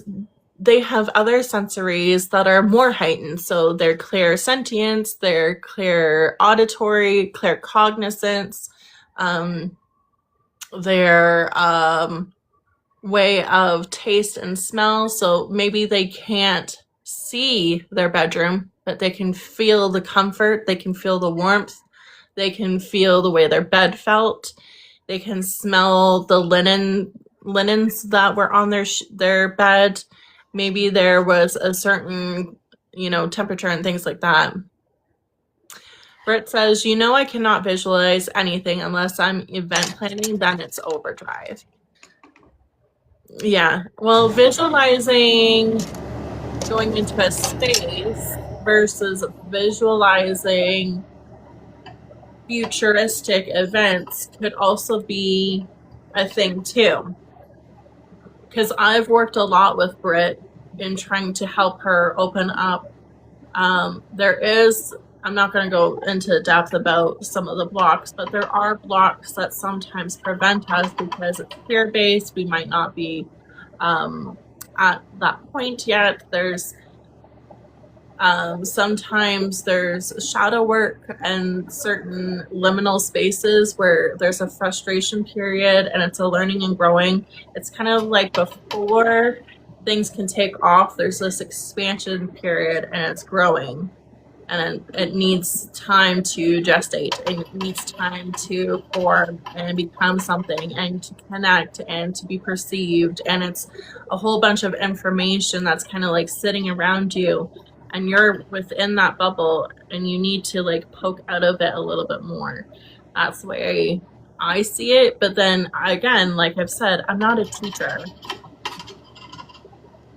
they have other sensories that are more heightened. So they're clear sentience, they're clear auditory, clear cognizance, their way of taste and smell. So maybe they can't see their bedroom, but they can feel the comfort, they can feel the warmth, they can feel the way their bed felt, they can smell the linens that were on their bed. Maybe there was a certain, temperature and things like that. Britt says, I cannot visualize anything unless I'm event planning, then it's overdrive. Yeah. Well, visualizing going into a space versus visualizing futuristic events could also be a thing too. Because I've worked a lot with Britt in trying to help her open up. I'm not going to go into depth about some of the blocks, but there are blocks that sometimes prevent us because it's fear-based. We might not be at that point yet. Sometimes there's shadow work and certain liminal spaces where there's a frustration period and it's a learning and growing. It's kind of like before things can take off, there's this expansion period and it's growing. And it needs time to gestate, and it needs time to form and become something and to connect and to be perceived. And it's a whole bunch of information that's kind of like sitting around you, and you're within that bubble and you need to like poke out of it a little bit more. That's the way I see it. But then again, like I've said, I'm not a teacher.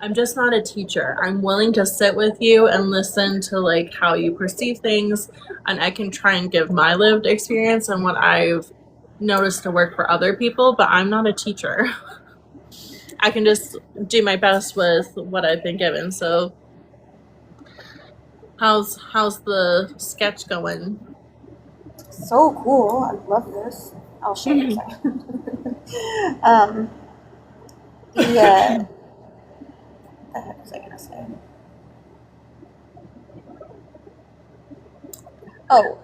I'm just not a teacher. I'm willing to sit with you and listen to like how you perceive things, and I can try and give my lived experience and what I've noticed to work for other people, but I'm not a teacher. I can just do my best with what I've been given. So how's the sketch going? So cool. I love this. I'll show you. Sorry. The what the heck was I gonna say? Oh,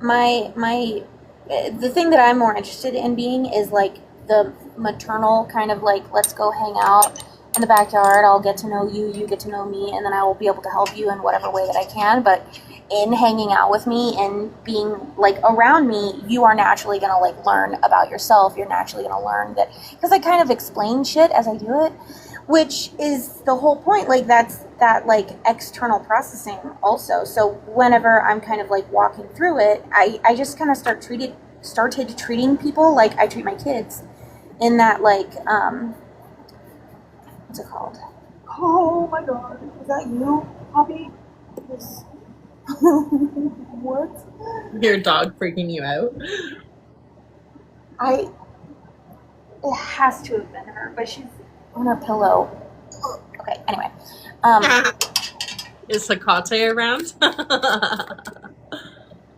the thing that I'm more interested in being is like the maternal kind of like, let's go hang out in the backyard. I'll get to know you, you get to know me, and then I will be able to help you in whatever way that I can. But in hanging out with me and being like around me, you are naturally gonna like learn about yourself. You're naturally gonna learn that, because I kind of explain shit as I do it, which is the whole point. Like that's that like external processing also. So whenever I'm kind of like walking through it, I just kind of started treating people like I treat my kids, in that like what's it called? Oh my god, is that you, Poppy? What? Your dog freaking you out? It has to have been her, but she's on her pillow. Okay, anyway. Is Sakate around?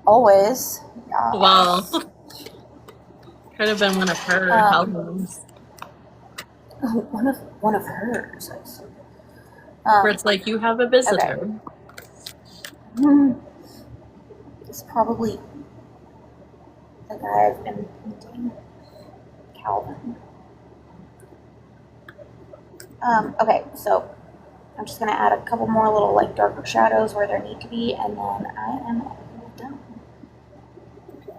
Always. Well, could have been one of her albums. One of hers. Where it's like, you have a visitor. Okay. It's probably the guy I've been painting, Calvin. Okay, so I'm just going to add a couple more little like darker shadows where there need to be, and then I am done.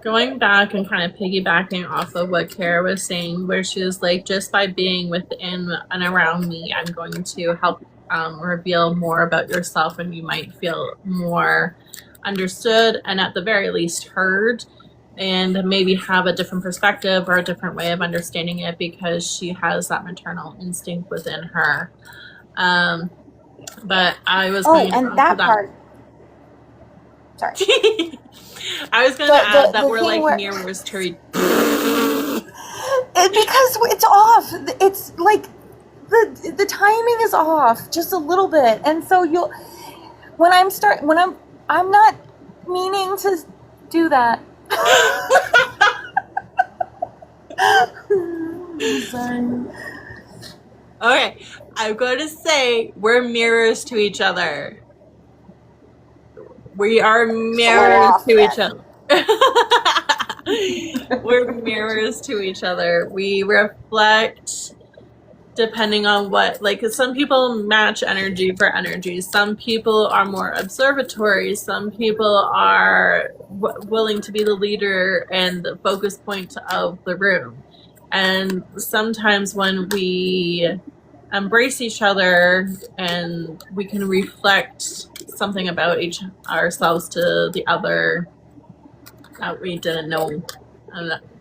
Going back and kind of piggybacking off of what Kara was saying, where she was like, just by being within and around me, I'm going to help reveal more about yourself, and you might feel more understood and at the very least heard, and maybe have a different perspective or a different way of understanding it because she has that maternal instinct within her. But I was going and that part. Sorry. I was going to add that we're like mirrors to each because it's off. It's like the timing is off just a little bit, and so I'm not meaning to do that. Sorry. Okay, I'm going to say we're mirrors to each other. We are mirrors to each other. We're mirrors to each other. We reflect depending on what, like, some people match energy for energy. Some people are more observatory. Some people are willing to be the leader and the focus point of the room. And sometimes when we embrace each other and we can reflect something about ourselves to the other that we didn't know,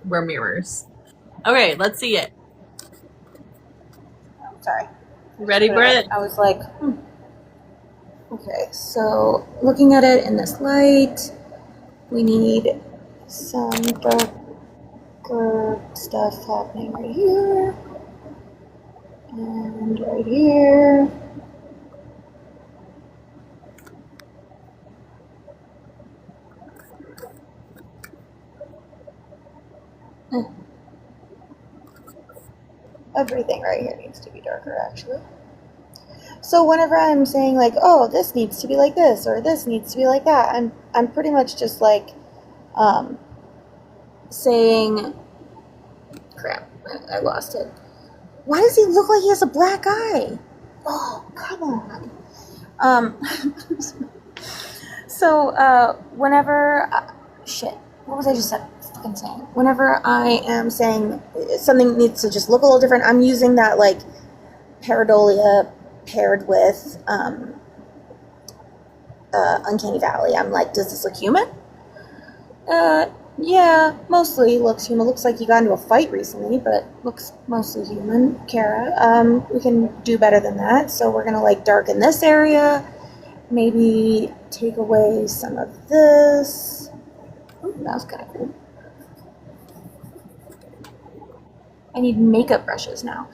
we're mirrors. Okay, let's see it. Sorry. Ready, Britt? I was like, Okay, so looking at it in this light, we need some darker stuff happening right here and right here. Everything right here needs to be darker, actually. So whenever I'm saying like, oh, this needs to be like this, or this needs to be like that, I'm pretty much just like saying, crap, I lost it. Why does he look like he has a black eye? Oh, come on. So whenever, shit, what was I just fucking saying? Whenever I am saying something needs to just look a little different, I'm using that like pareidolia paired with Uncanny Valley. I'm like, does this look human? Yeah, mostly looks human. Looks like you got into a fight recently, but looks mostly human. Kara, we can do better than that. So we're gonna like darken this area, maybe take away some of this. Ooh, that was kind of cool. I need makeup brushes now.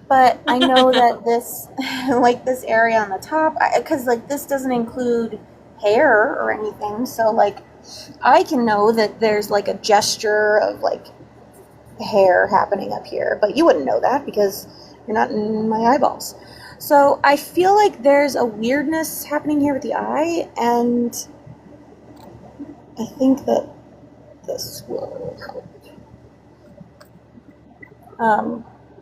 But I know that this, like this area on the top, because like this doesn't include hair or anything, so like I can know that there's like a gesture of like hair happening up here, but you wouldn't know that because you're not in my eyeballs. So I feel like there's a weirdness happening here with the eye, and I think that this will help.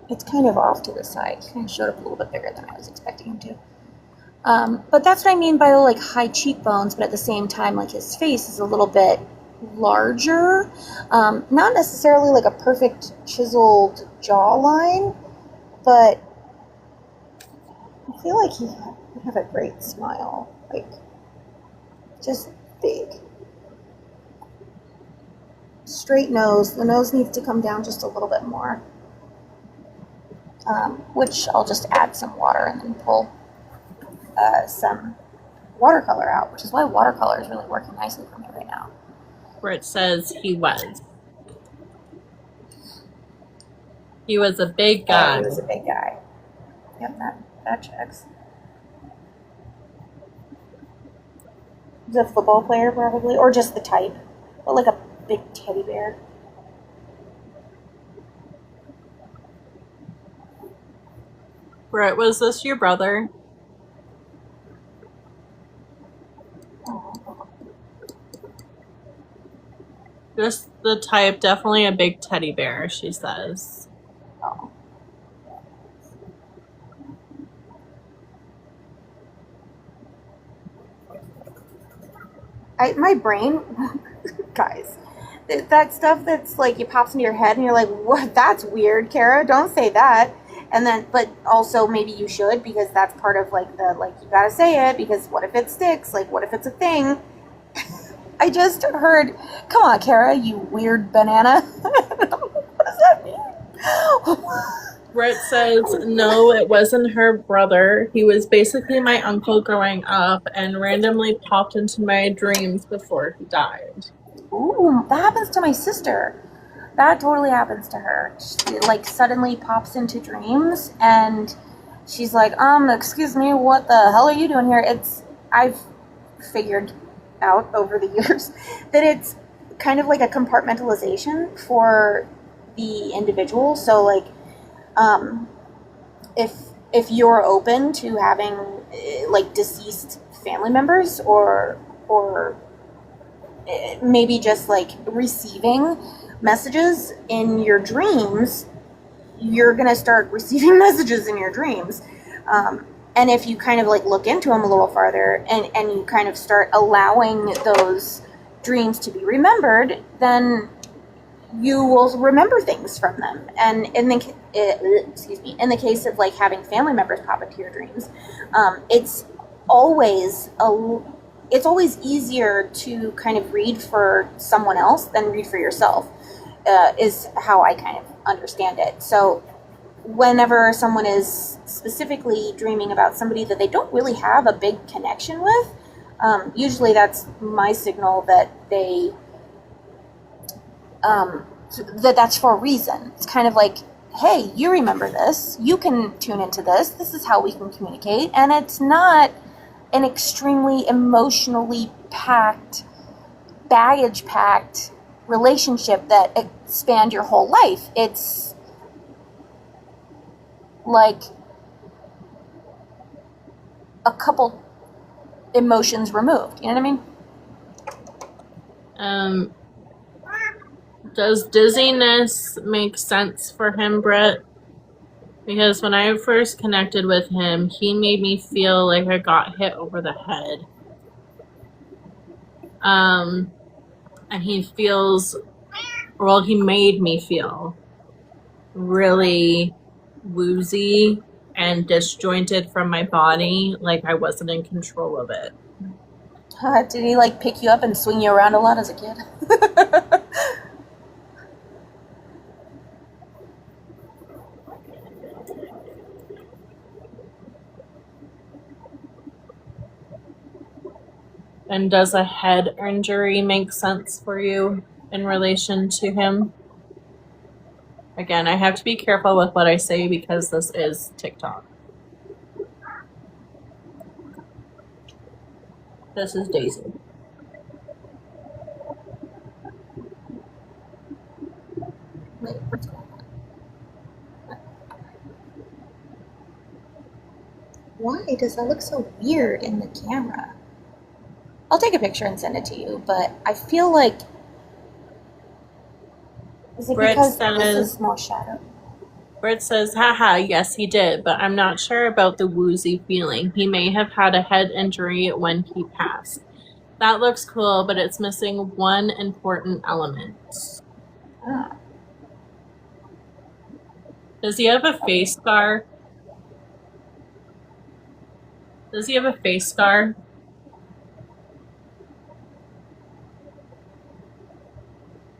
It's kind of off to the side. He kind of showed up a little bit bigger than I was expecting him to. But that's what I mean by like high cheekbones, but at the same time, like his face is a little bit larger. Not necessarily like a perfect chiseled jawline, but I feel like he would have a great smile. Like, just big. Straight nose. The nose needs to come down just a little bit more. Which I'll just add some water and then pull some watercolor out, which is why watercolor is really working nicely for me right now. Where it says he was. He was a big guy. He was a big guy. Yep, that checks. He's a football player probably, or just the type, but like a big teddy bear. Brett, was this your brother? Just the type, definitely a big teddy bear, she says. Oh. my brain, guys, that stuff that's like it pops into your head and you're like, what? That's weird, Kara. Don't say that. And then, but also maybe you should, because that's part of like the like you gotta say it, because what if it sticks? Like what if it's a thing? I just heard, come on, Kara, you weird banana. What does that mean? Brett says, no, it wasn't her brother. He was basically my uncle growing up and randomly popped into my dreams before he died. Ooh, that happens to my sister. That totally happens to her. She like suddenly pops into dreams and she's like, excuse me, what the hell are you doing here? I've figured out over the years that it's kind of like a compartmentalization for the individual. So like, if you're open to having like deceased family members or maybe just like receiving messages in your dreams, you're gonna start receiving messages in your dreams. And if you kind of like look into them a little farther and you kind of start allowing those dreams to be remembered, then you will remember things from them. And in the case of like having family members pop into your dreams, it's always easier to kind of read for someone else than read for yourself, is how I kind of understand it. So whenever someone is specifically dreaming about somebody that they don't really have a big connection with, usually that's my signal that that's for a reason. It's kind of like, hey, you remember this, you can tune into this is how we can communicate. And it's not an extremely emotionally packed, baggage packed relationship that expand your whole life. It's like a couple emotions removed. You know what I mean? Does dizziness make sense for him, Brett? Because when I first connected with him, he made me feel like I got hit over the head. And he made me feel really woozy and disjointed from my body, like I wasn't in control of it. Did he like pick you up and swing you around a lot as a kid? And does a head injury make sense for you in relation to him? Again, I have to be careful with what I say because this is TikTok. This is Daisy. Wait, what's going on? Why does that look so weird in the camera? I'll take a picture and send it to you, but I feel like... Is it Brett because says, this is more shadow? Brett says, haha, yes he did, but I'm not sure about the woozy feeling. He may have had a head injury when he passed. That looks cool, but it's missing one important element. Oh. Does he have a face scar? Does he have a face scar?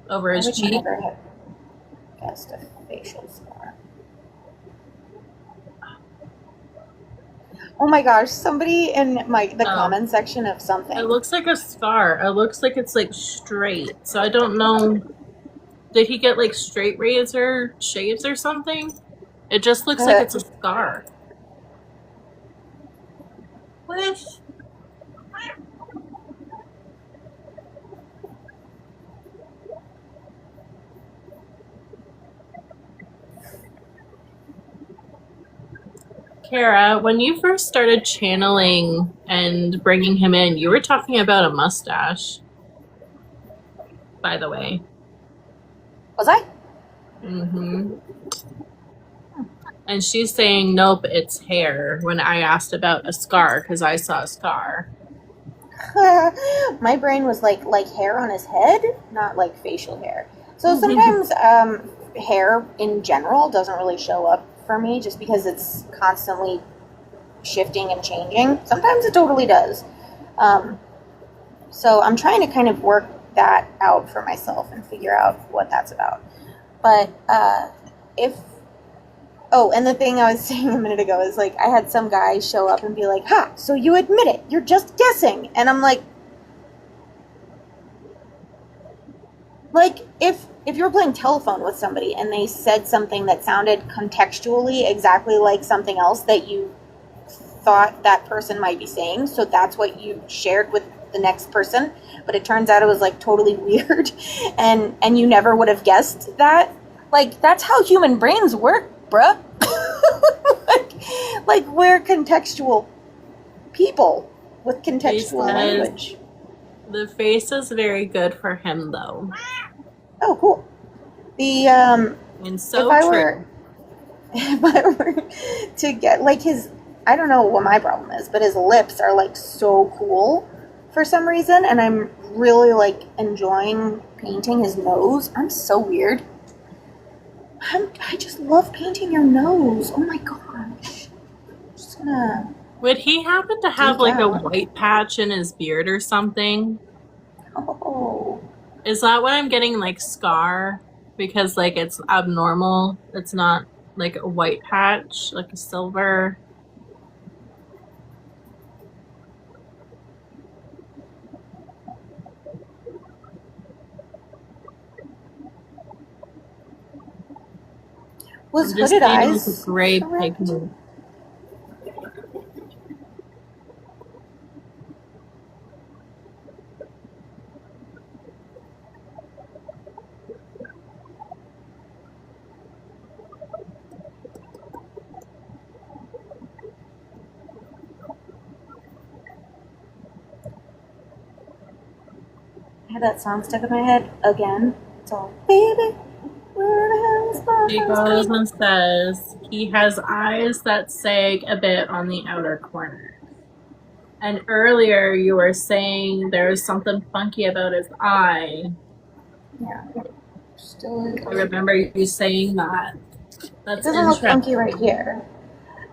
Over his cheek? I would never have guessed a facial scar. Oh my gosh, somebody in the comment section of something. It looks like a scar. It looks like it's like straight. So I don't know. Did he get like straight razor shaves or something? It just looks like it's a scar. What? Kara, when you first started channeling and bringing him in, you were talking about a mustache, by the way. Was I? Mm-hmm. And she's saying, nope, it's hair, when I asked about a scar, because I saw a scar. My brain was like hair on his head, not like facial hair. So sometimes hair in general doesn't really show up for me just because it's constantly shifting and changing. Sometimes it totally does. So I'm trying to kind of work that out for myself and figure out what that's about. But and the thing I was saying a minute ago is like I had some guy show up and be like, "Ha, so you admit it? You're just guessing." And I'm like if you were playing telephone with somebody and they said something that sounded contextually exactly like something else that you thought that person might be saying, so that's what you shared with the next person, but it turns out it was like totally weird and you never would have guessed that. Like that's how human brains work, bruh. like we're contextual people with contextual language. The face is very good for him though. Oh, cool. The and so if I were to get like his, I don't know what my problem is, but his lips are like so cool for some reason, and I'm really like enjoying painting his nose. I'm so weird. I just love painting your nose. Oh my gosh. I'm just gonna. Would he happen to have like a white patch in his beard or something? Oh. Is that what I'm getting, like scar? Because like it's abnormal. It's not like a white patch, like a silver. Was hooded eyes with a gray pigment? I had that song stuck in my head again. It's all, baby, where the hell is my He goes and says he has eyes that sag a bit on the outer corner. And earlier you were saying there's something funky about his eye. Yeah. Still I remember you saying that. That's it doesn't look funky right here.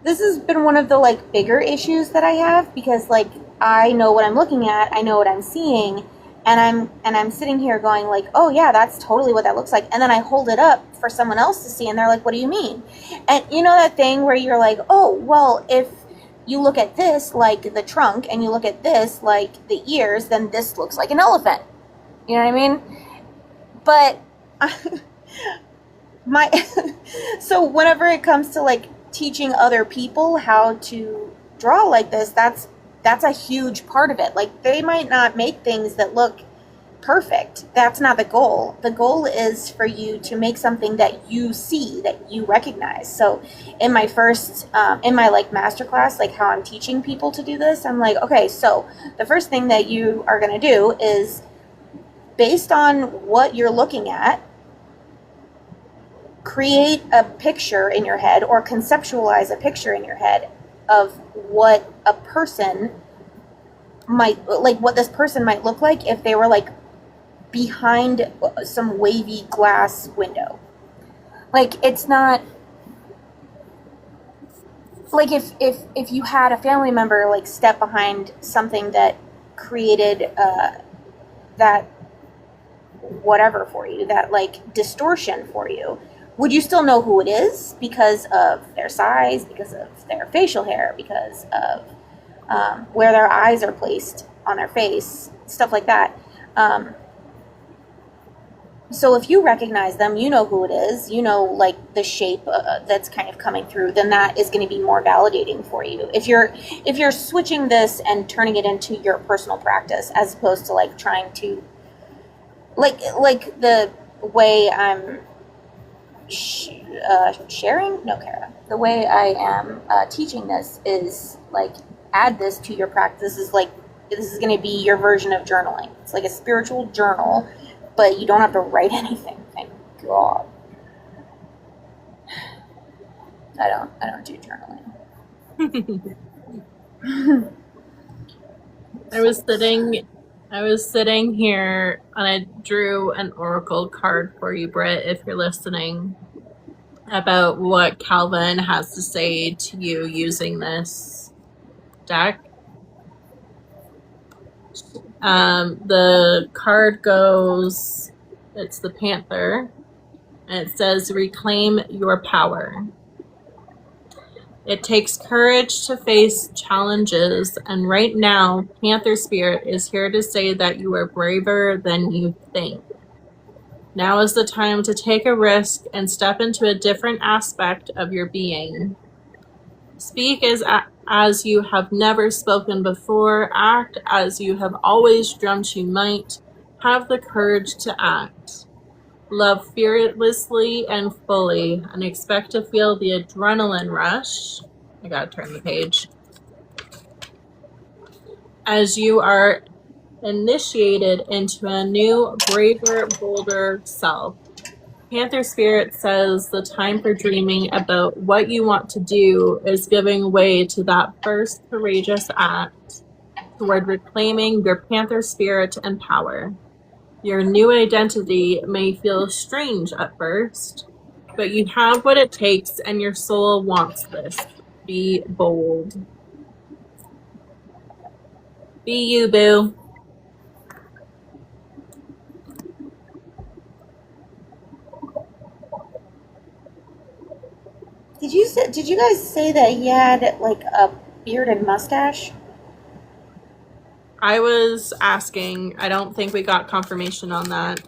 This has been one of the like bigger issues that I have because like I know what I'm looking at, I know what I'm seeing, and I'm sitting here going like, oh yeah, that's totally what that looks like, and then I hold it up for someone else to see, and they're like, what do you mean? And you know that thing where you're like, oh well, if you look at this like the trunk and you look at this like the ears, then this looks like an elephant. You know what I mean? But so whenever it comes to like teaching other people how to draw like this, that's a huge part of it. Like they might not make things that look perfect. That's not the goal. The goal is for you to make something that you see, that you recognize. So in my first in my like masterclass, like how I'm teaching people to do this, I'm like, okay, so the first thing that you are going to do is, based on what you're looking at, create a picture in your head or conceptualize a picture in your head of what a person might, like what this person might look like if they were like behind some wavy glass window. Like it's not like if you had a family member like step behind something that created that whatever for you, that like distortion for you, would you still know who it is because of their size, because of their facial hair, because of where their eyes are placed on their face, stuff like that? So if you recognize them, you know who it is, you know like the shape that's kind of coming through, then that is going to be more validating for you. If you're switching this and turning it into your personal practice, as opposed to like trying to like the way I'm sharing, no, Kara, the way I am teaching this is like add this to your practice. Is like this is going to be your version of journaling. It's like a spiritual journal, but you don't have to write anything. Thank God. I don't do journaling. I was sitting here and I drew an oracle card for you, Britt, if you're listening, about what Calvin has to say to you using this deck. The card goes, it's the Panther, and it says, reclaim your power. It takes courage to face challenges, and right now, Panther Spirit is here to say that you are braver than you think. Now is the time to take a risk and step into a different aspect of your being. Speak as you have never spoken before. Act as you have always dreamt you might. Have the courage to act. Love fearlessly and fully, and expect to feel the adrenaline rush. I gotta turn the page. As you are initiated into a new, braver, bolder self. Panther Spirit says the time for dreaming about what you want to do is giving way to that first courageous act toward reclaiming your Panther Spirit and power. Your new identity may feel strange at first, but you have what it takes and your soul wants this. Be bold. Be you, boo. Did you guys say that he had like a beard and mustache? I was asking. I don't think we got confirmation on that.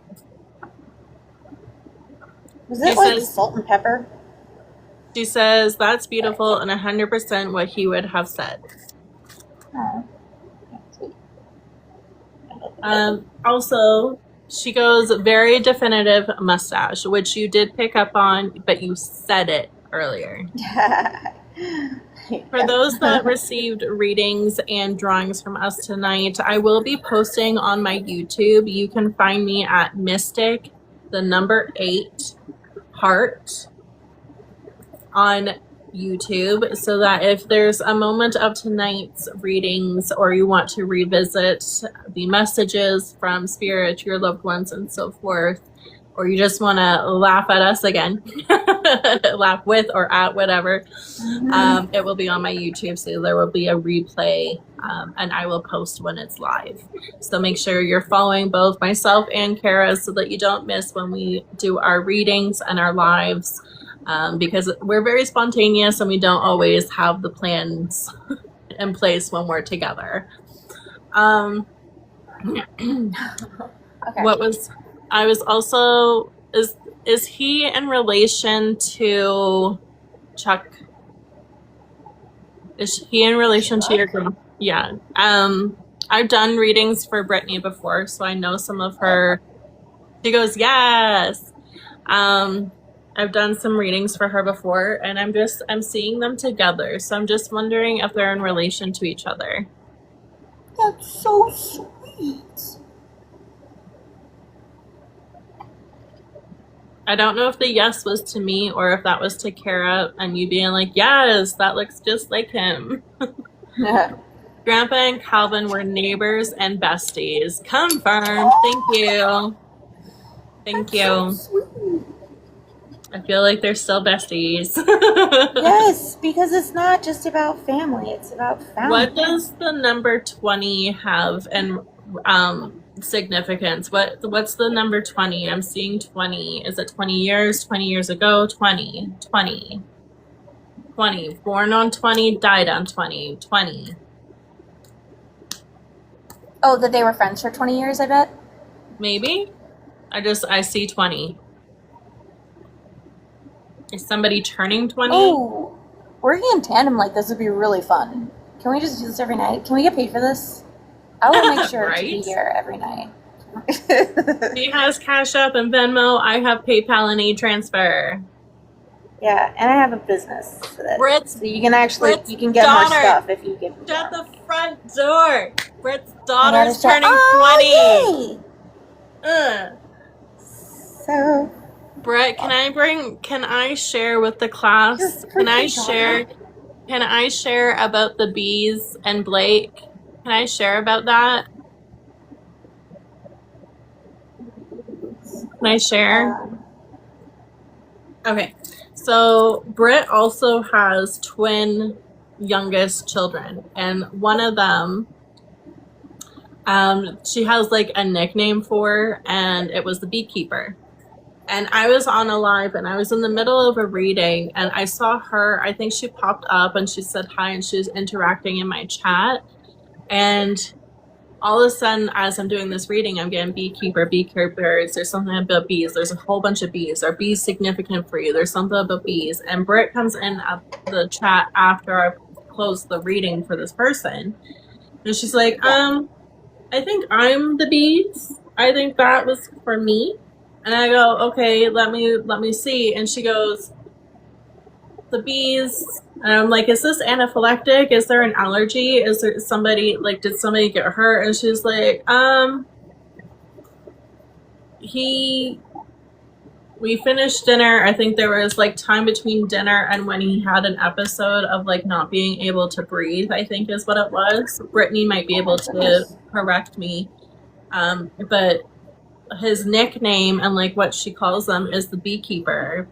Was it like salt and pepper? She says that's beautiful and 100% what he would have said. Also, she goes very definitive mustache, which you did pick up on, but you said it earlier. For those that received readings and drawings from us tonight, I will be posting on my YouTube. You can find me at Mystic8Heart on YouTube, so that if there's a moment of tonight's readings or you want to revisit the messages from Spirit, your loved ones, and so forth, or you just want to laugh at us again, laugh with or at, whatever, it will be on my YouTube, so there will be a replay, and I will post when it's live. So make sure you're following both myself and Kara so that you don't miss when we do our readings and our lives, because we're very spontaneous and we don't always have the plans in place when we're together. Okay. I was also, is he in relation to Chuck? Is he in relation to your girl? Yeah. I've done readings for Brittany before, so I know some of her. She goes, yes. I've done some readings for her before, and I'm seeing them together. So I'm just wondering if they're in relation to each other. That's so sweet. I don't know if the yes was to me or if that was to Kara and you being like, yes, that looks just like him. Grandpa and Calvin were neighbors and besties. Confirmed. Thank you. Thank you. So I feel like they're still besties. yes, because it's not just about family, it's about family. What does the number 20 have and significance? What's the number 20? I'm seeing 20. Is it 20 years? 20 years ago? 20. 20. 20. Born on 20, died on 20. 20. Oh, that they were friends for 20 years, I bet? Maybe? I see 20. Is somebody turning 20? Oh, working in tandem like this would be really fun. Can we just do this every night? Can we get paid for this? I will make sure to be here every night. He has Cash App and Venmo. I have PayPal and e-transfer. Yeah, and I have a business for this. Britt's, so you can get more stuff if you give me Shut more. the front door. Britt's daughter's turning 20. So, Britt, can I share with the class? Can I share about the bees and Blake? Can I share about that? Can I share? Okay. So Britt also has twin youngest children, and one of them, she has like a nickname for, and it was the beekeeper. And I was on a live and I was in the middle of a reading and I saw her. I think she popped up and she said hi and she was interacting in my chat. And all of a sudden, as I'm doing this reading, I'm getting beekeeper, beekeepers. There's something about bees. There's a whole bunch of bees. Are bees significant for you? There's something about bees. And Britt comes in at the chat after I closed the reading for this person. And she's like, I think I'm the bees. I think that was for me. And I go, okay, let me see. And she goes, the bees. And I'm like, is this anaphylactic? Is there an allergy? Is there somebody, like, did somebody get hurt? And she's like, we finished dinner. I think there was like time between dinner and when he had an episode of like not being able to breathe, I think is what it was. Brittany might be able to correct me. But his nickname and like what she calls them is the beekeeper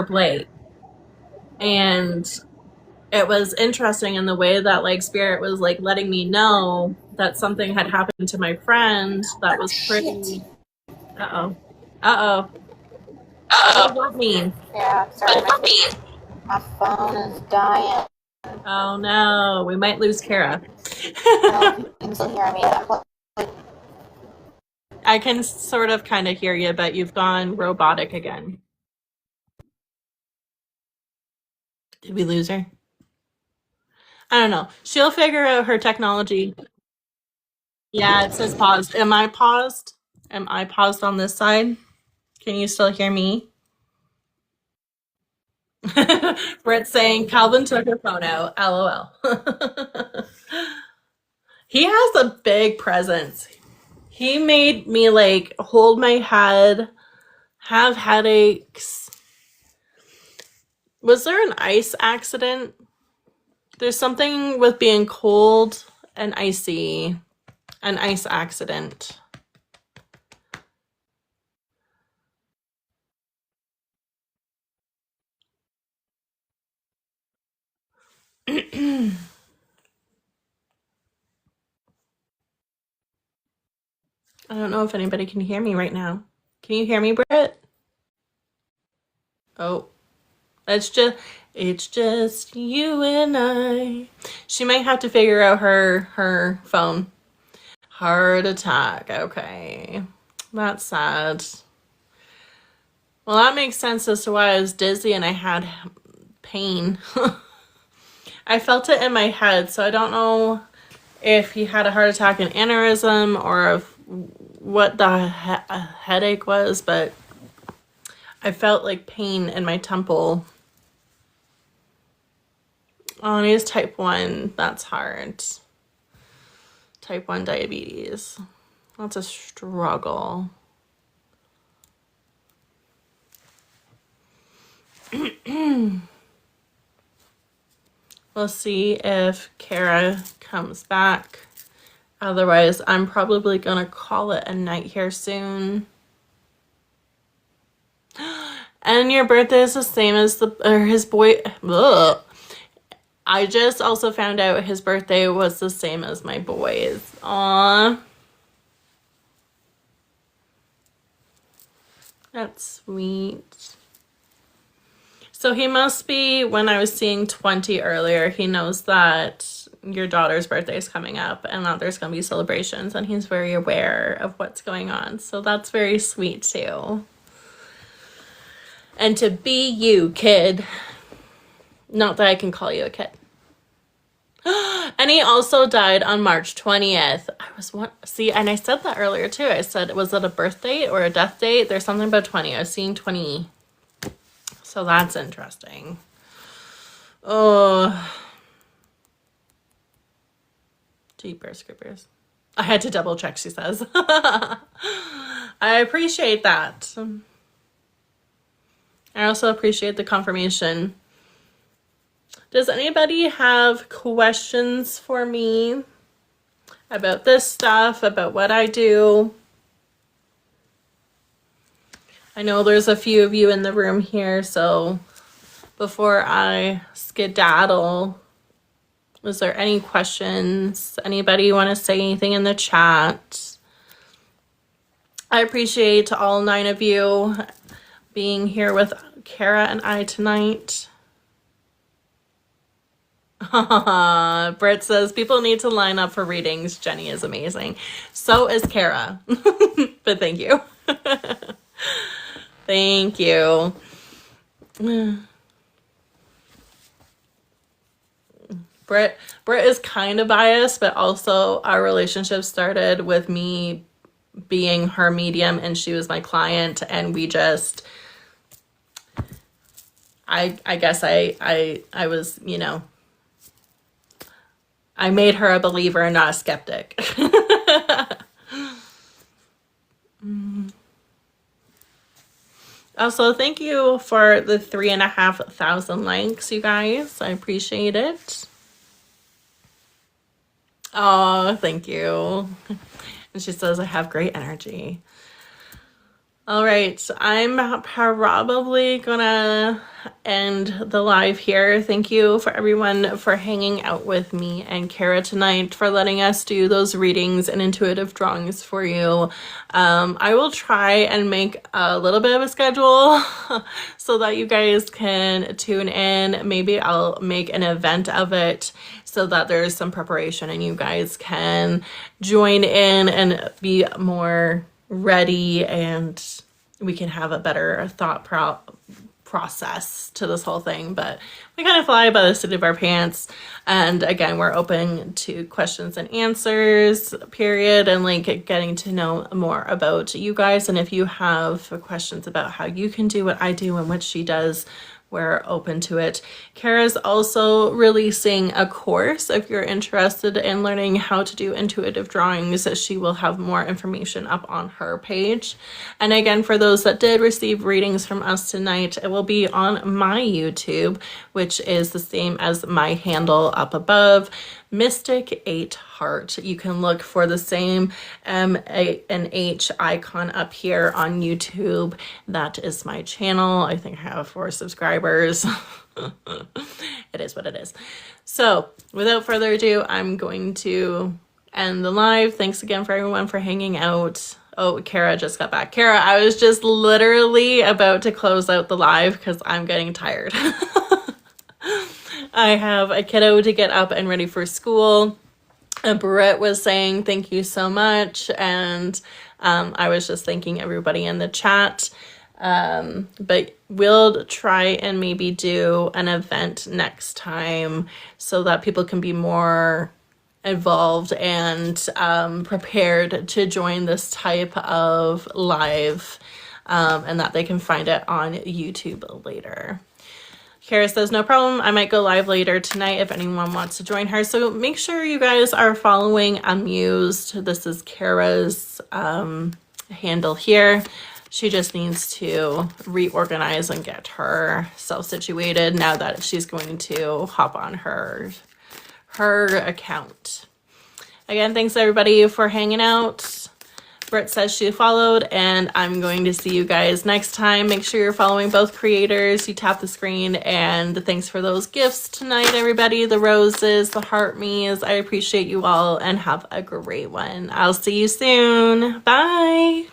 Blake. And it was interesting in the way that like spirit was like letting me know that something had happened to my friend that was pretty What does that mean? Yeah, sorry, my phone is dying. Oh no, we might lose Kara. You can still hear me. I can sort of kind of hear you, but you've gone robotic again. Did we lose her? I don't know. She'll figure out her technology. Yeah, it says paused. Am I paused? Am I paused on this side? Can you still hear me? Britt's saying Calvin took her phone out. LOL. He has a big presence. He made me like hold my head, have headaches. Was there an ice accident? There's something with being cold and icy. An ice accident. I don't know if anybody can hear me right now. Can you hear me, Britt? Oh, it's just you and I. She might have to figure out her phone. Heart attack. Okay. That's sad. Well, that makes sense as to why I was dizzy and I had pain. I felt it in my head, so I don't know if he had a heart attack, an aneurysm, or if what the headache was, but I felt like pain in my temple. Oh, and he's type 1. That's hard. Type 1 diabetes. That's a struggle. We'll see if Kara comes back. Otherwise, I'm probably going to call it a night here soon. And your birthday is the same as his boy. Ugh. I just also found out his birthday was the same as my boy's. Aww. That's sweet. So he must be, when I was seeing 20 earlier, he knows that your daughter's birthday is coming up and that there's going to be celebrations, and he's very aware of what's going on. So that's very sweet too. And to be you, kid. Not that I can call you a kid. And he also died on March 20th. See, and I said that earlier too. I said, was it a birth date or a death date? There's something about 20. I was seeing 20. So that's interesting. Oh. Jeepers creepers. I had to double check, she says. I appreciate that. I also appreciate the confirmation. Does anybody have questions for me about this stuff, about what I do. I know there's a few of you in the room here, so before I skedaddle, is there any questions? Anybody want to say anything in the chat? I appreciate all 9 of you being here with Kara and I tonight. Britt says, people need to line up for readings. Jenny is amazing. So is Kara. But thank you. Thank you. Britt is kind of biased, but also our relationship started with me being her medium and she was my client, and we just, I guess I was, you know, I made her a believer and not a skeptic. Also, thank you for the 3,500 likes, you guys. I appreciate it. Oh, thank you. And she says, I have great energy. All right, I'm probably gonna end the live here. Thank you for everyone for hanging out with me and Kara tonight, for letting us do those readings and intuitive drawings for you. I will try and make a little bit of a schedule so that you guys can tune in. Maybe I'll make an event of it so that there's some preparation and you guys can join in and be more ready, and we can have a better thought process to this whole thing. But we kind of fly by the seat of our pants, and again, we're open to questions and answers, period, and like getting to know more about you guys. And if you have questions about how you can do what I do and what she does, we're open to it. Kara's also releasing a course. If you're interested in learning how to do intuitive drawings, she will have more information up on her page. And again, for those that did receive readings from us tonight, it will be on my YouTube, which is the same as my handle up above, Mystic8Heart. You can look for the same M-A-N-H icon up here on YouTube. That is my channel. I think I have 4 subscribers. It is what it is. So without further ado, I'm going to end the live. Thanks again for everyone for hanging out. Oh, Kara just got back. Kara, I was just literally about to close out the live because I'm getting tired. I have a kiddo to get up and ready for school. Britt was saying thank you so much, and I was just thanking everybody in the chat. But we'll try and maybe do an event next time so that people can be more involved and prepared to join this type of live, and that they can find it on YouTube later. Kara says, no problem. I might go live later tonight if anyone wants to join her. So make sure you guys are following Amused. This is Kara's handle here. She just needs to reorganize and get herself situated now that she's going to hop on her account. Again, thanks everybody for hanging out. Britt says she followed, and I'm going to see you guys next time. Make sure you're following both creators. You tap the screen, and thanks for those gifts tonight, everybody. The roses, the heart me's. I appreciate you all, and have a great one. I'll see you soon. Bye.